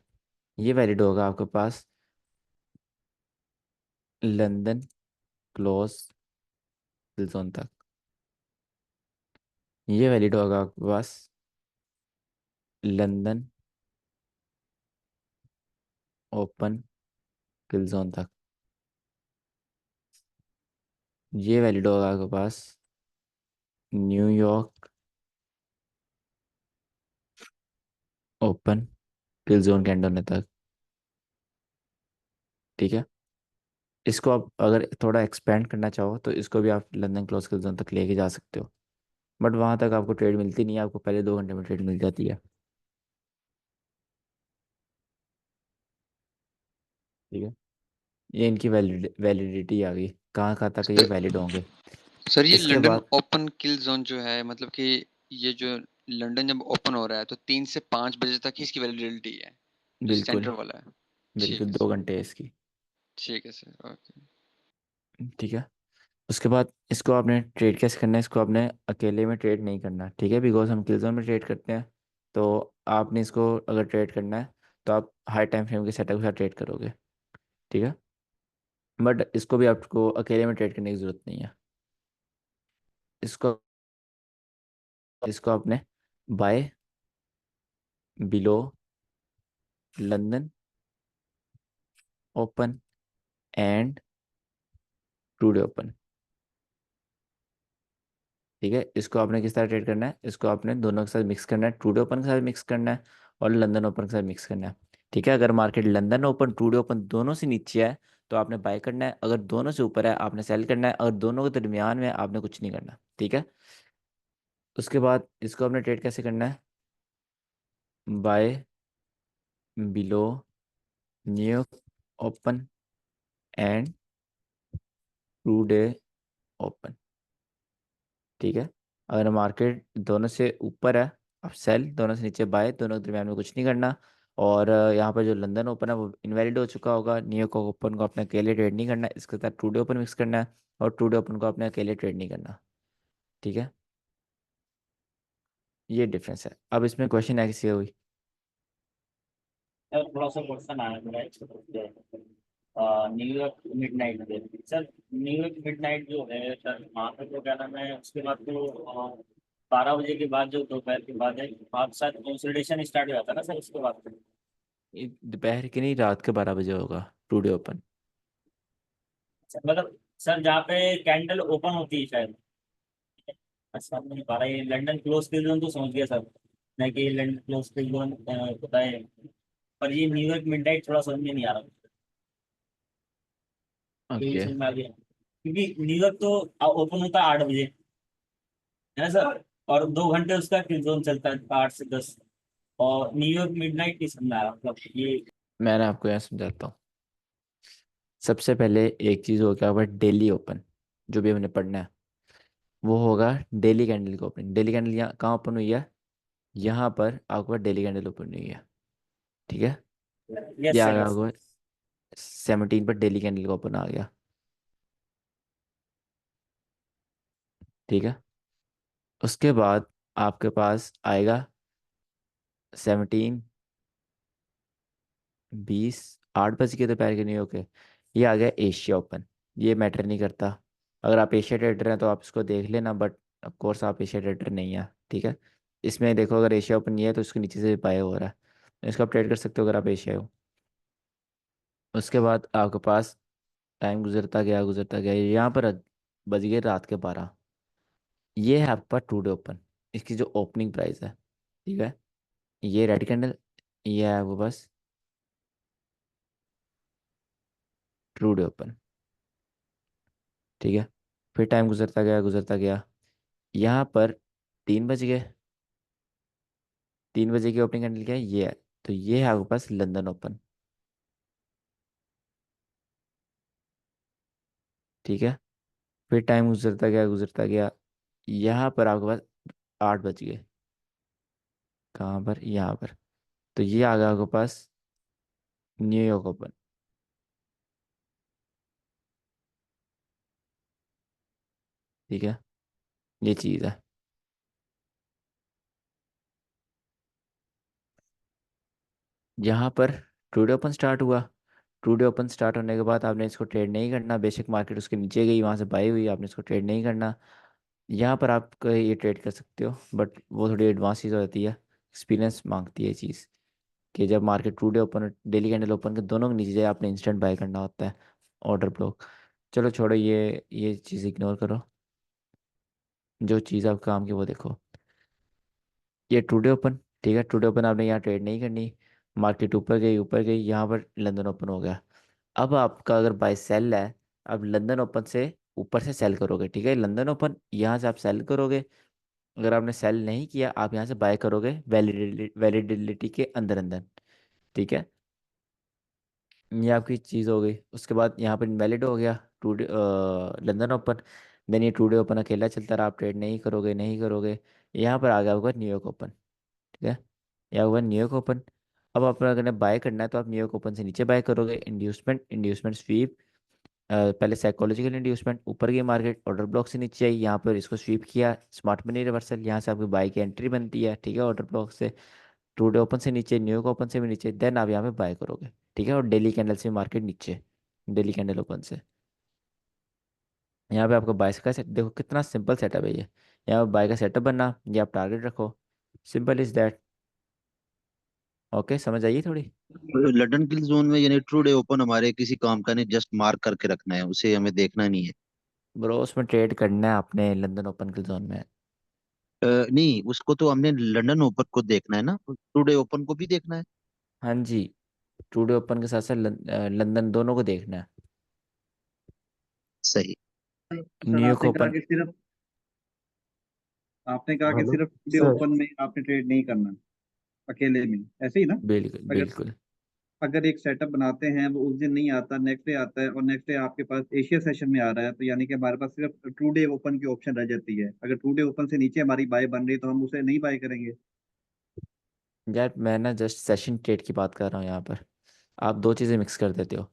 ये वैलिड होगा आपके पास लंदन क्लोज जोन तक। ये वैलिड होगा आपके पास लंदन ओपन किल जोन तक। ये वैलिड होगा आपके पास न्यूयॉर्क ओपन किल जोन के एंड होने तक। ठीक है, इसको आप अगर थोड़ा एक्सपेंड करना चाहो तो इसको भी आप लंदन क्लोज किल जोन तक लेके जा सकते हो, बट वहां तक आपको ट्रेड मिलती नहीं है, आपको पहले 2 घंटे में ट्रेड मिल जाती है। ठीक है, ये इनकी वैलिडिटी आ गई, कहाँ कहाँ तक ये सर वैलिड होंगे। सर ये इसके लंदन बाद ओपन किल जोन जो है, मतलब कि ये जो लंदन जब ओपन हो रहा है तो 3 से 5 बजे तक ही इसकी वैलिडिटी है, जो बिल्कुल सेंटर वाला है। ठीक बिल्कुल है 2 घंटे है इसकी। ठीक है सर, ओके। ठीक है, उसके बाद इसको आपने ट्रेड कैसे करना है, इसको आपने अकेले में ट्रेड नहीं करना, ठीक है, बिकॉज हम किल जोन में ट्रेड करते हैं। तो आपने इसको अगर ट्रेड करना है तो आप हाई टाइम फ्रेम के सेटअप के साथ ट्रेड करोगे। ठीक है, बट इसको भी आपको अकेले में ट्रेड करने की ज़रूरत नहीं है। इसको इसको आपने buy below London open and today open. ठीक है, इसको आपने किस तरह ट्रेड करना है, इसको आपने दोनों के साथ मिक्स करना है, टुडे ओपन के साथ मिक्स करना है और लंदन ओपन के साथ मिक्स करना है। ठीक है, अगर market London open today open दोनों से नीचे है तो आपने बाय करना है, अगर दोनों से ऊपर है आपने सेल करना है, अगर दोनों के दरमियान में है, आपने कुछ नहीं करना। ठीक है, उसके बाद इसको आपने ट्रेड कैसे करना है, buy below new open and today open. ठीक है, अगर मार्केट दोनों से ऊपर है आप सेल, दोनों से नीचे बाय, दोनों के दरम्यान में कुछ नहीं करना। और यहाँ पर जो लंदन ओपन है वो इनवैलिड हो चुका होगा, न्यूयॉर्क ओपन को अपने अकेले ट्रेड नहीं करना, इसके साथ टुडे ओपन मिक्स करना है और टुडे ओपन को अपने अकेले ट्रेड नहीं करना। ठीक है, ये डिफरेंस है। अब इसमें क्वेश्चन है किसी का कोई? सर थोड़ा सा क्वेश्चन आया मेरा एक न्यूयॉर्क मिडनाइट पे। सर न्यूयॉर्क मिडनाइट जो है सर, वहाँ पे तो क्या नाम है, उसके बाद तो 12 बजे के बाद जो दोपहर के बाद है, वहाँ पे शायद कंसोलिडेशन स्टार्ट हो जाता है ना सर उसके बाद। ये दोपहर के नहीं, रात के 12 बजे होगा टुडे ओपन। मतलब सर जहाँ पे कैंडल ओपन होती है शायद। अच्छा नहीं पा रहा, ये लंदन क्लोज के जोन तो समझ गया सर, नहीं कि लंदन क्लोज के जोन होता है, पर ये न्यूयॉर्क मिडनाइट थोड़ा समझ में नहीं आ रहा। तो ये ओके, समझ में आ गया क्योंकि न्यूयॉर्क तो ओपन होता है 8 बजे, है ना सर, और 2 घंटे उसका किल जोन चलता है 8 से 10, और न्यूयॉर्क मिडनाइट नहीं समझ में आ रहा, मतलब ये। मैंने आपको यहाँ समझाता हूँ। सबसे पहले एक चीज़ हो गया, डेली ओपन जो भी हमने पढ़ना है वो होगा डेली कैंडल का ओपनिंग। डेली कैंडल यहाँ कहाँ ओपन हुई है, यहाँ पर आपके पास डेली कैंडल ओपन हुई है। ठीक है, ये यस आ सर गया यस। होगा 17 पर डेली कैंडल का ओपन आ गया। ठीक है, उसके बाद आपके पास आएगा 17 20 8 बज के दोपहर के, नहीं होके ये आ गया एशिया ओपन। ये मैटर नहीं करता, अगर आप एशिया ट्रेडर हैं तो आप इसको देख लेना, बट ऑफ कोर्स आप एशिया ट्रेडर नहीं है। ठीक है, इसमें देखो अगर एशिया ओपन ये है तो इसके नीचे से बाय हो रहा है, तो इसको आप ट्रेड कर सकते हो अगर आप एशिया हो। उसके बाद आपके पास टाइम गुजरता गया, यहाँ पर बज गए रात के 12। ये है आपका टुडे ओपन, इसकी जो ओपनिंग प्राइस है। ठीक है, ये रेड कैंडल, ये है वो बस टुडे ओपन। ठीक है, फिर टाइम गुजरता गया, यहाँ पर 3 बज गए, 3 बजे की ओपनिंग कैंडल क्या है, ये है, तो ये है आपके पास लंदन ओपन। ठीक है, फिर टाइम गुजरता गया, यहाँ पर आपके पास 8 बज गए, कहाँ पर, यहाँ पर, तो ये आ गया आपके पास न्यूयॉर्क ओपन। ठीक है, ये चीज़ है। यहाँ पर टुडे ओपन स्टार्ट हुआ, टुडे ओपन स्टार्ट होने के बाद आपने इसको ट्रेड नहीं करना, बेशक मार्केट उसके नीचे गई वहाँ से बाई हुई, आपने इसको ट्रेड नहीं करना। यहाँ पर आप ये ट्रेड कर सकते हो, बट वो थोड़ी एडवांस चीज़ हो जाती है, एक्सपीरियंस मांगती है ये चीज़, कि जब मार्केट टुडे ओपन और डेली कैंडल ओपन के दोनों के नीचे जाए आपने इंस्टेंट बाय करना होता है, ऑर्डर ब्लॉक। चलो छोड़ो, ये चीज़ इग्नोर करो, जो चीज़ आप काम की वो देखो। ये टुडे ओपन ठीक है, टुडे ओपन आपने यहाँ ट्रेड नहीं करनी, मार्केट ऊपर गई, यहाँ पर लंदन ओपन हो गया। अब आपका अगर बाय सेल है, अब लंदन ओपन से ऊपर से सेल करोगे, ठीक है, लंदन ओपन यहाँ से आप सेल करोगे। अगर आपने सेल नहीं किया, आप यहाँ से बाय करोगे वैलिडिटी के अंदर अंदर, ठीक है। ये आपकी चीज़ हो गई। उसके बाद यहाँ पर इनवैलिड हो गया टू लंदन ओपन। देन ये टू डे ओपन अकेला चलता रहा, आप ट्रेड नहीं करोगे। यहाँ पर आ गया होगा न्यूयॉर्क ओपन, ठीक है, यहाँ हुआ न्यूयॉर्क ओपन। अब आप अगर बाय करना है तो आप न्यूयॉर्क ओपन से नीचे बाय करोगे, इंड्यूसमेंट स्वीप। पहले साइकोलॉजिकल इंड्यूसमेंट, ऊपर की मार्केट ऑर्डर ब्लॉक से नीचे आई, यहाँ पर इसको स्वीप किया, स्मार्ट मनी रिवर्सल, यहाँ से आपकी बाय की एंट्री बनती है, ठीक है, ऑर्डर ब्लॉक से। टू डे ओपन से नीचे, न्यूयॉर्क ओपन से भी नीचे, देन आप यहाँ पे बाय करोगे, ठीक है। और डेली कैंडल से मार्केट नीचे, डेली कैंडल ओपन से यहाँ पे आपको बाय का सेट, देखो कितना सिंपल सेटअप है ये। यहाँ पे बाय का सेटअप बनना, ये आप टारगेट रखो, सिंपल इज दैट। ओके, समझ आइए थोड़ी। लंदन किल जोन में यानी ट्रू डे ओपन हमारे किसी काम का नहीं, जस्ट मार्क करके रखना है, उसे हमें देखना नहीं है। ब्रो उसमें ट्रेड करना है आपने लंदन ओपन के जोन में। नहीं, उसको तो हमने लंदन ओपन को देखना है ना, ट्रू डे ओपन को भी देखना है। हाँ जी, टू डे ओपन के साथ साथ लंदन दोनों को देखना है। सही। सर न्यूयॉर्क ओपन, आपने कहा कि हेलो सिर्फ डे सर। ओपन में आपने ट्रेड नहीं करना, अकेले में, ऐसे ही ना? बिल्कुल अगर बिल्कुल। अगर एक सेटअप बनाते हैं, वो उस दिन नहीं आता, नेक्स्ट डे आता है, और नेक्स्ट डे आपके पास एशिया सेशन में आ रहा है, तो यानी कि हमारे पास सिर्फ टू डे ओपन की ऑप्शन रह जाती है। अगर टू डे ओपन से नीचे हमारी बाय बन रही है, तो हम उसे नहीं बाय करेंगे। यार मैं ना जस्ट सेशन ट्रेड की बात कर रहा हूँ यहाँ पर, आप दो चीज़ें मिक्स कर देते हो।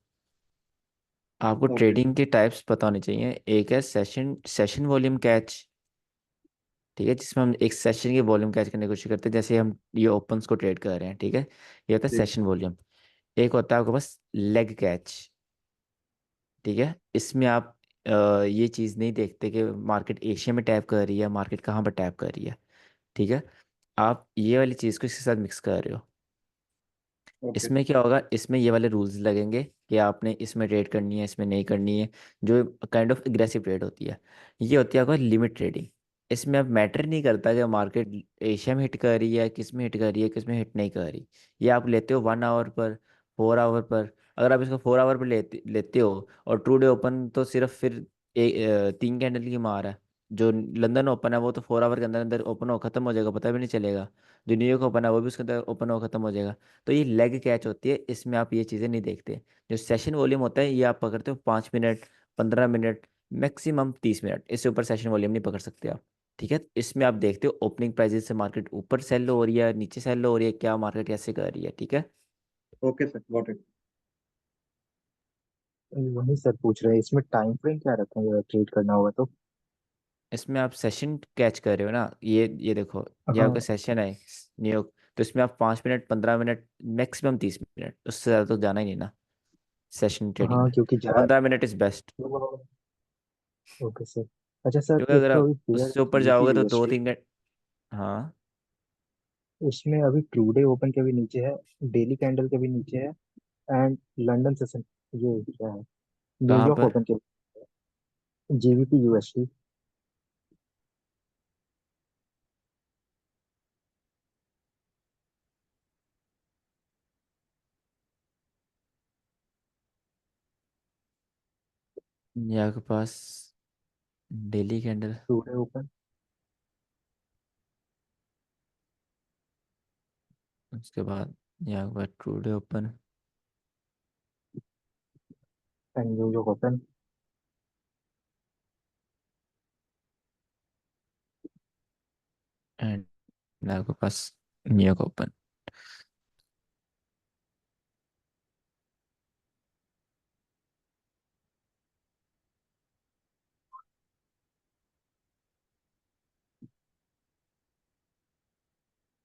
आपको ओके। ट्रेडिंग के टाइप्स पता होने चाहिए। एक है सेशन सेशन वॉल्यूम कैच, ठीक है, जिसमें हम एक सेशन की वॉल्यूम कैच करने की कोशिश करते हैं, जैसे हम ये ओपन्स को ट्रेड कर रहे हैं, ठीक है, ये होता है ठीक। Session volume. एक होता है आपके पास लेग कैच, ठीक है, इसमें आप ये चीज़ नहीं देखते कि मार्केट एशिया में टैप कर रही है, मार्केट कहाँ पर टैप कर रही है, ठीक है। आप ये वाली चीज़ को इसके साथ मिक्स कर रहे हो। ओके। इसमें क्या होगा, इसमें ये वाले रूल्स लगेंगे कि आपने इसमें ट्रेड करनी है, इसमें नहीं करनी है, जो काइंड ऑफ एग्रेसिव ट्रेड होती है। ये होती है आपका लिमिट ट्रेडिंग। इसमें अब मैटर नहीं करता कि मार्केट एशिया में हिट कर रही है, किस में हिट कर रही है, किस में हिट नहीं कर रही। ये आप लेते हो 1 आवर पर, 4 आवर पर। अगर आप इसको 4 आवर पर लेते लेते हो, और टू डे ओपन तो सिर्फ फिर 3 कैंडल की मार है। जो लंदन ओपन है वो तो 4 आवर के अंदर अंदर ओपन हो खत्म हो जाएगा, पता भी नहीं चलेगा। जो न्यूयॉर्क ओपन है वो भी उसके अंदर ओपन हो खत्म हो जाएगा। तो ये लेग कैच होती है, इसमें आप ये चीज़ें नहीं देखते। जो सेशन वॉल्यूम होता है, ये आप पकड़ते हो 5 मिनट, 15 मिनट, मैक्सिमम 30 मिनट, इससे ऊपर सेशन वॉल्यूम नहीं पकड़ सकते आप, ठीक है। इसमें आप देखते हो ओपनिंग प्राइजेस से मार्केट ऊपर सेल हो रही है, नीचे सेल हो रही है, क्या मार्केट कैसे कर रही है, ठीक है। Okay sir, got it. वही सर पूछ रहे हैं, इसमें टाइम फ्रेम क्या रखेंगे अगर ट्रेड करना होगा तो? इसमें आप सेशन कैच कर रहे हो ना, ये देखो, ये आपका हाँ। सेशन है न्यूयॉर्क, तो इसमें आप 5 मिनट, 15 मिनट, मैक्सिमम 30 मिनट, उससे ज़्यादा तो जाना ही नहीं ना सेशन ट्रेडिंग हाँ में। क्योंकि जा 15 minute is best, okay sir. अच्छा सर, क्योंकि एक अगर तो आप अभी पेयर उससे ऊपर जीबीपी जाओगे तो दो यूएसडी, तीन घंटे। हाँ, उसमें अभी टू डे ओपन के भी नीचे है, डेली कैंडल के भी नीचे है, एंड लंदन सेशन, ये क्या है, कहाँ न्यूयॉर्क पर? ओपन के, जीबीपी यूएसडी। यहाँ के पास daily candle, to day open उसके बाद यहाँ के पास true day open and New York open. And यहाँ के पास न्यूयॉर्क ओपन।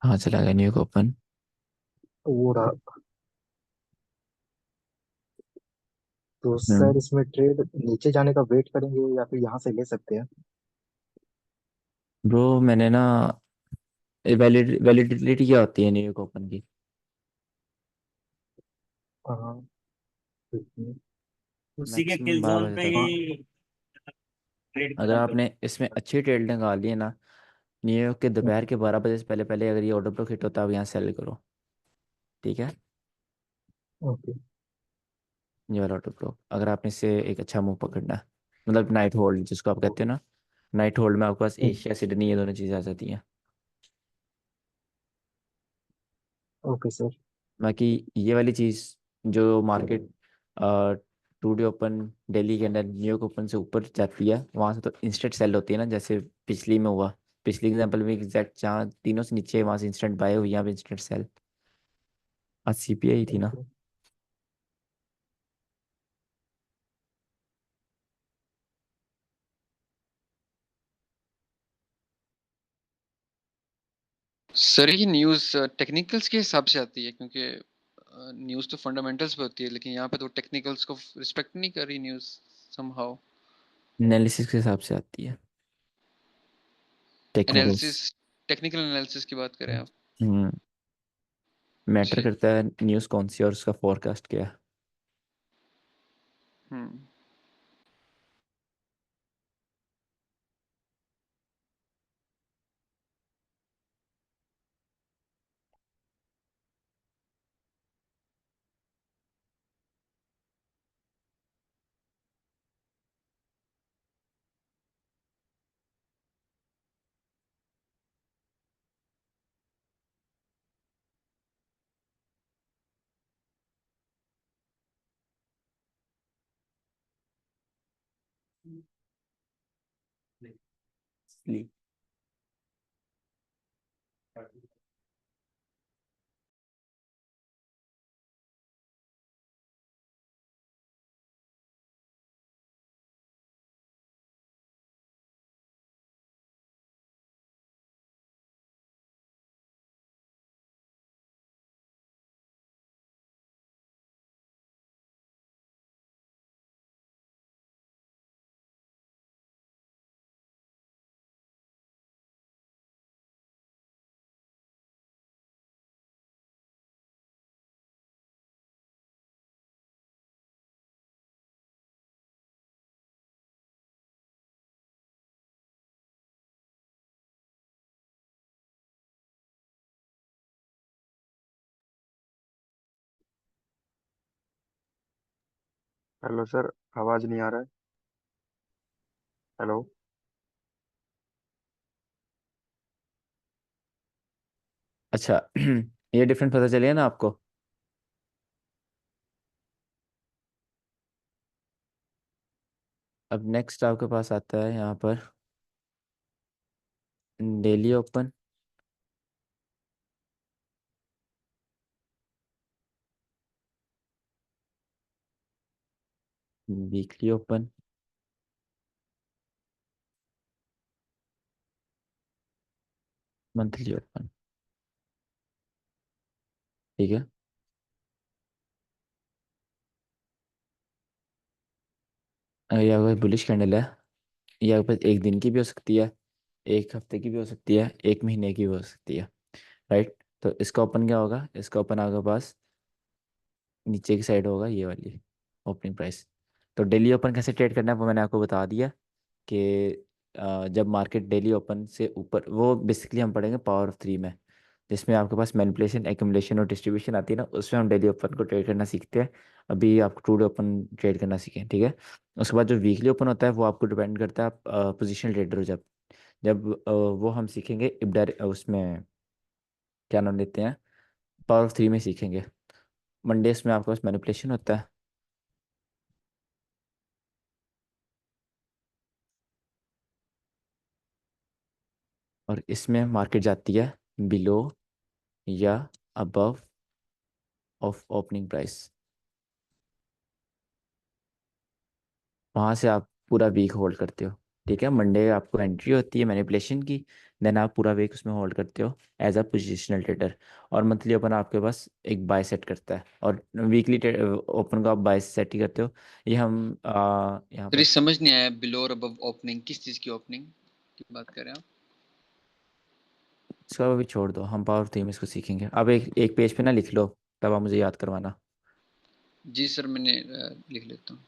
हाँ, चला गया न्यूयॉर्क ओपन। वो रहा। तो हम्म, सर इसमें ट्रेड नीचे जाने का वेट करेंगे या फिर यहाँ से ले सकते हैं? ब्रो मैंने ना, वैलिडिटी क्या होती है न्यूयॉर्क ओपन की? हाँ ठीक है। उसी के मैक्सिमम किल 12 जोन बजे पे तक। हाँ ही ट्रेड अगर खत्म कर। आपने इसमें अच्छी ट्रेड निकाली है ना, न्यूयॉर्क के दोपहर के 12 बजे से पहले पहले अगर ये ऑर्डर ब्लॉक हिट होता है, आप यहाँ सेल करो। ठीक है, ओके। ये वाला ऑर्डर ब्लॉक, अगर आपने इससे एक अच्छा मूव पकड़ना है, मतलब नाइट होल्ड जिसको आप कहते हो ना, नाइट होल्ड में आपके पास एशिया सिडनी ये दोनों चीज़ें आ जाती हैं। Okay sir. बाकी ये वाली चीज़ जो मार्केट 2 डे ओपन, दिल्ली के अंदर न्यूयॉर्क ओपन से ऊपर जाती है, वहाँ से तो इंस्टेंट सेल होती है ना, जैसे पिछली में हुआ। पिछली एग्जांपल में एग्जैक्ट जहाँ तीनों से नीचे वहाँ से इंस्टेंट बाय हुई, यहाँ पे इंस्टेंट सेल। आज सीपीआई थी ना। ओके सर ये न्यूज़ टेक्निकल्स के हिसाब से आती है, क्योंकि न्यूज़ तो फंडामेंटल्स पे होती है, लेकिन यहाँ पे तो टेक्निकल्स को रिस्पेक्ट नहीं कर रही न्यूज़ समहाउ। एनालिसिस के हिसाब से आती है, टेक्निकल्स। एनालिसिस, टेक्निकल एनालिसिस की बात करें आप? हम्म मैटर ठीक। करता है न्यूज़ कौन सी और उसका फोरकास्ट क्या है। हम्म। इसलिए हेलो सर, आवाज नहीं आ रहा है। हेलो। अच्छा ये डिफरेंस पता चलिए ना आपको। अब नेक्स्ट आपके पास आता है यहाँ पर daily open, weekly open, monthly open. ठीक है, अगर ये आपके पास बुलिश कैंडल है, ये आपके पास एक दिन की भी हो सकती है, एक हफ्ते की भी हो सकती है, एक महीने की भी हो सकती है। राइट, तो इसका ओपन क्या होगा, इसका ओपन आपके पास नीचे की साइड होगा, ये वाली ओपनिंग प्राइस। तो डेली ओपन कैसे ट्रेड करना है वो मैंने आपको बता दिया कि जब मार्केट डेली ओपन से ऊपर, वो बेसिकली हम पढ़ेंगे पावर ऑफ 3 में, जिसमें आपके पास मैनिपुलेशन, एक्यूमुलेशन और डिस्ट्रीब्यूशन आती है ना, उसमें हम डेली ओपन को ट्रेड करना सीखते हैं। अभी आपको टू डे ओपन ट्रेड करना सीखें। ठीक है, उसके बाद जो वीकली ओपन होता है वो आपको डिपेंड करता है, आप पोजिशनल ट्रेडर हो जब जब वो हम सीखेंगे इबडार उसमें, क्या नाम लेते हैं, पावर ऑफ 3 में सीखेंगे। मंडेज में आपके पास मैनिपुलेशन होता है, और इसमें मार्केट जाती है बिलो या अबव ऑफ ओपनिंग प्राइस। वहाँ से आप पूरा वीक होल्ड करते हो। ठीक है, मंडे आपको एंट्री होती है मैनिपुलेशन की, देन आप पूरा वीक उसमें होल्ड करते हो एज अ पोजिशनल ट्रेडर। और मंथली ओपन आपके पास एक बाय सेट करता है, और वीकली ओपन को आप बाय सेट ही करते हो। ये हम यहाँ सर ये पर, समझ नहीं आया, बिलो और अबव ओपनिंग किस चीज़ की ओपनिंग की बात कर रहे हैं आप? इसको अभी छोड़ दो, हम पावर थीम इसको सीखेंगे। अब एक एक पेज पे ना लिख लो, तब आप मुझे याद करवाना। जी सर, मैंने लिख लेता हूँ।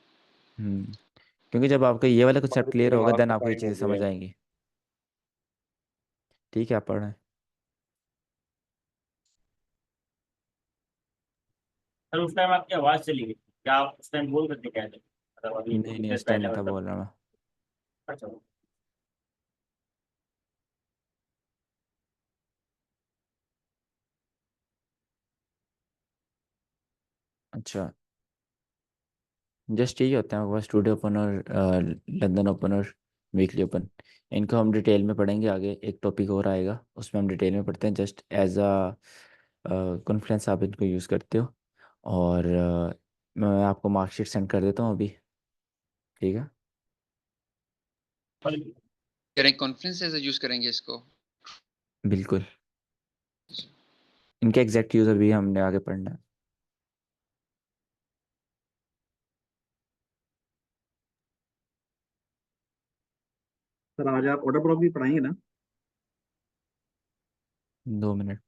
क्योंकि जब आपका ये वाला कंसेप्ट हमारे क्लियर होगा, दिमाग देन का आपको ये टाइम हो चीज़ें गया समझ है। आएंगी। ठीक है, आप पढ़ रहे हैं? सर उस टाइम आपकी आवाज़ चली गई, क्या आप उस टाइम बोल सकते क्या थे, मतलब अभी नहीं कुछ नहीं, देर उस टाइम पहले नहीं था मतलब? बोल रहा मैं। अच्छा। अच्छा, जस्ट यही होता है हमारे पास, टुडे ओपन और लंदन ओपन और वीकली ओपन। इनको हम डिटेल में पढ़ेंगे आगे, एक टॉपिक और आएगा उसमें हम डिटेल में पढ़ते हैं। जस्ट एज अ कॉन्फ्रेंस आप इनको यूज़ करते हो। और मैं आपको मार्कशीट सेंड कर देता हूँ अभी, ठीक है? कह रहे हैं कॉन्फ्रेंस ऐसे यूज करेंगे इसको? बिल्कुल, इनके एग्जैक्ट यूज़ अभी हमने आगे पढ़ना है। सर आज आप ऑर्डर ब्लॉक भी पढ़ाएंगे ना? 2 मिनट।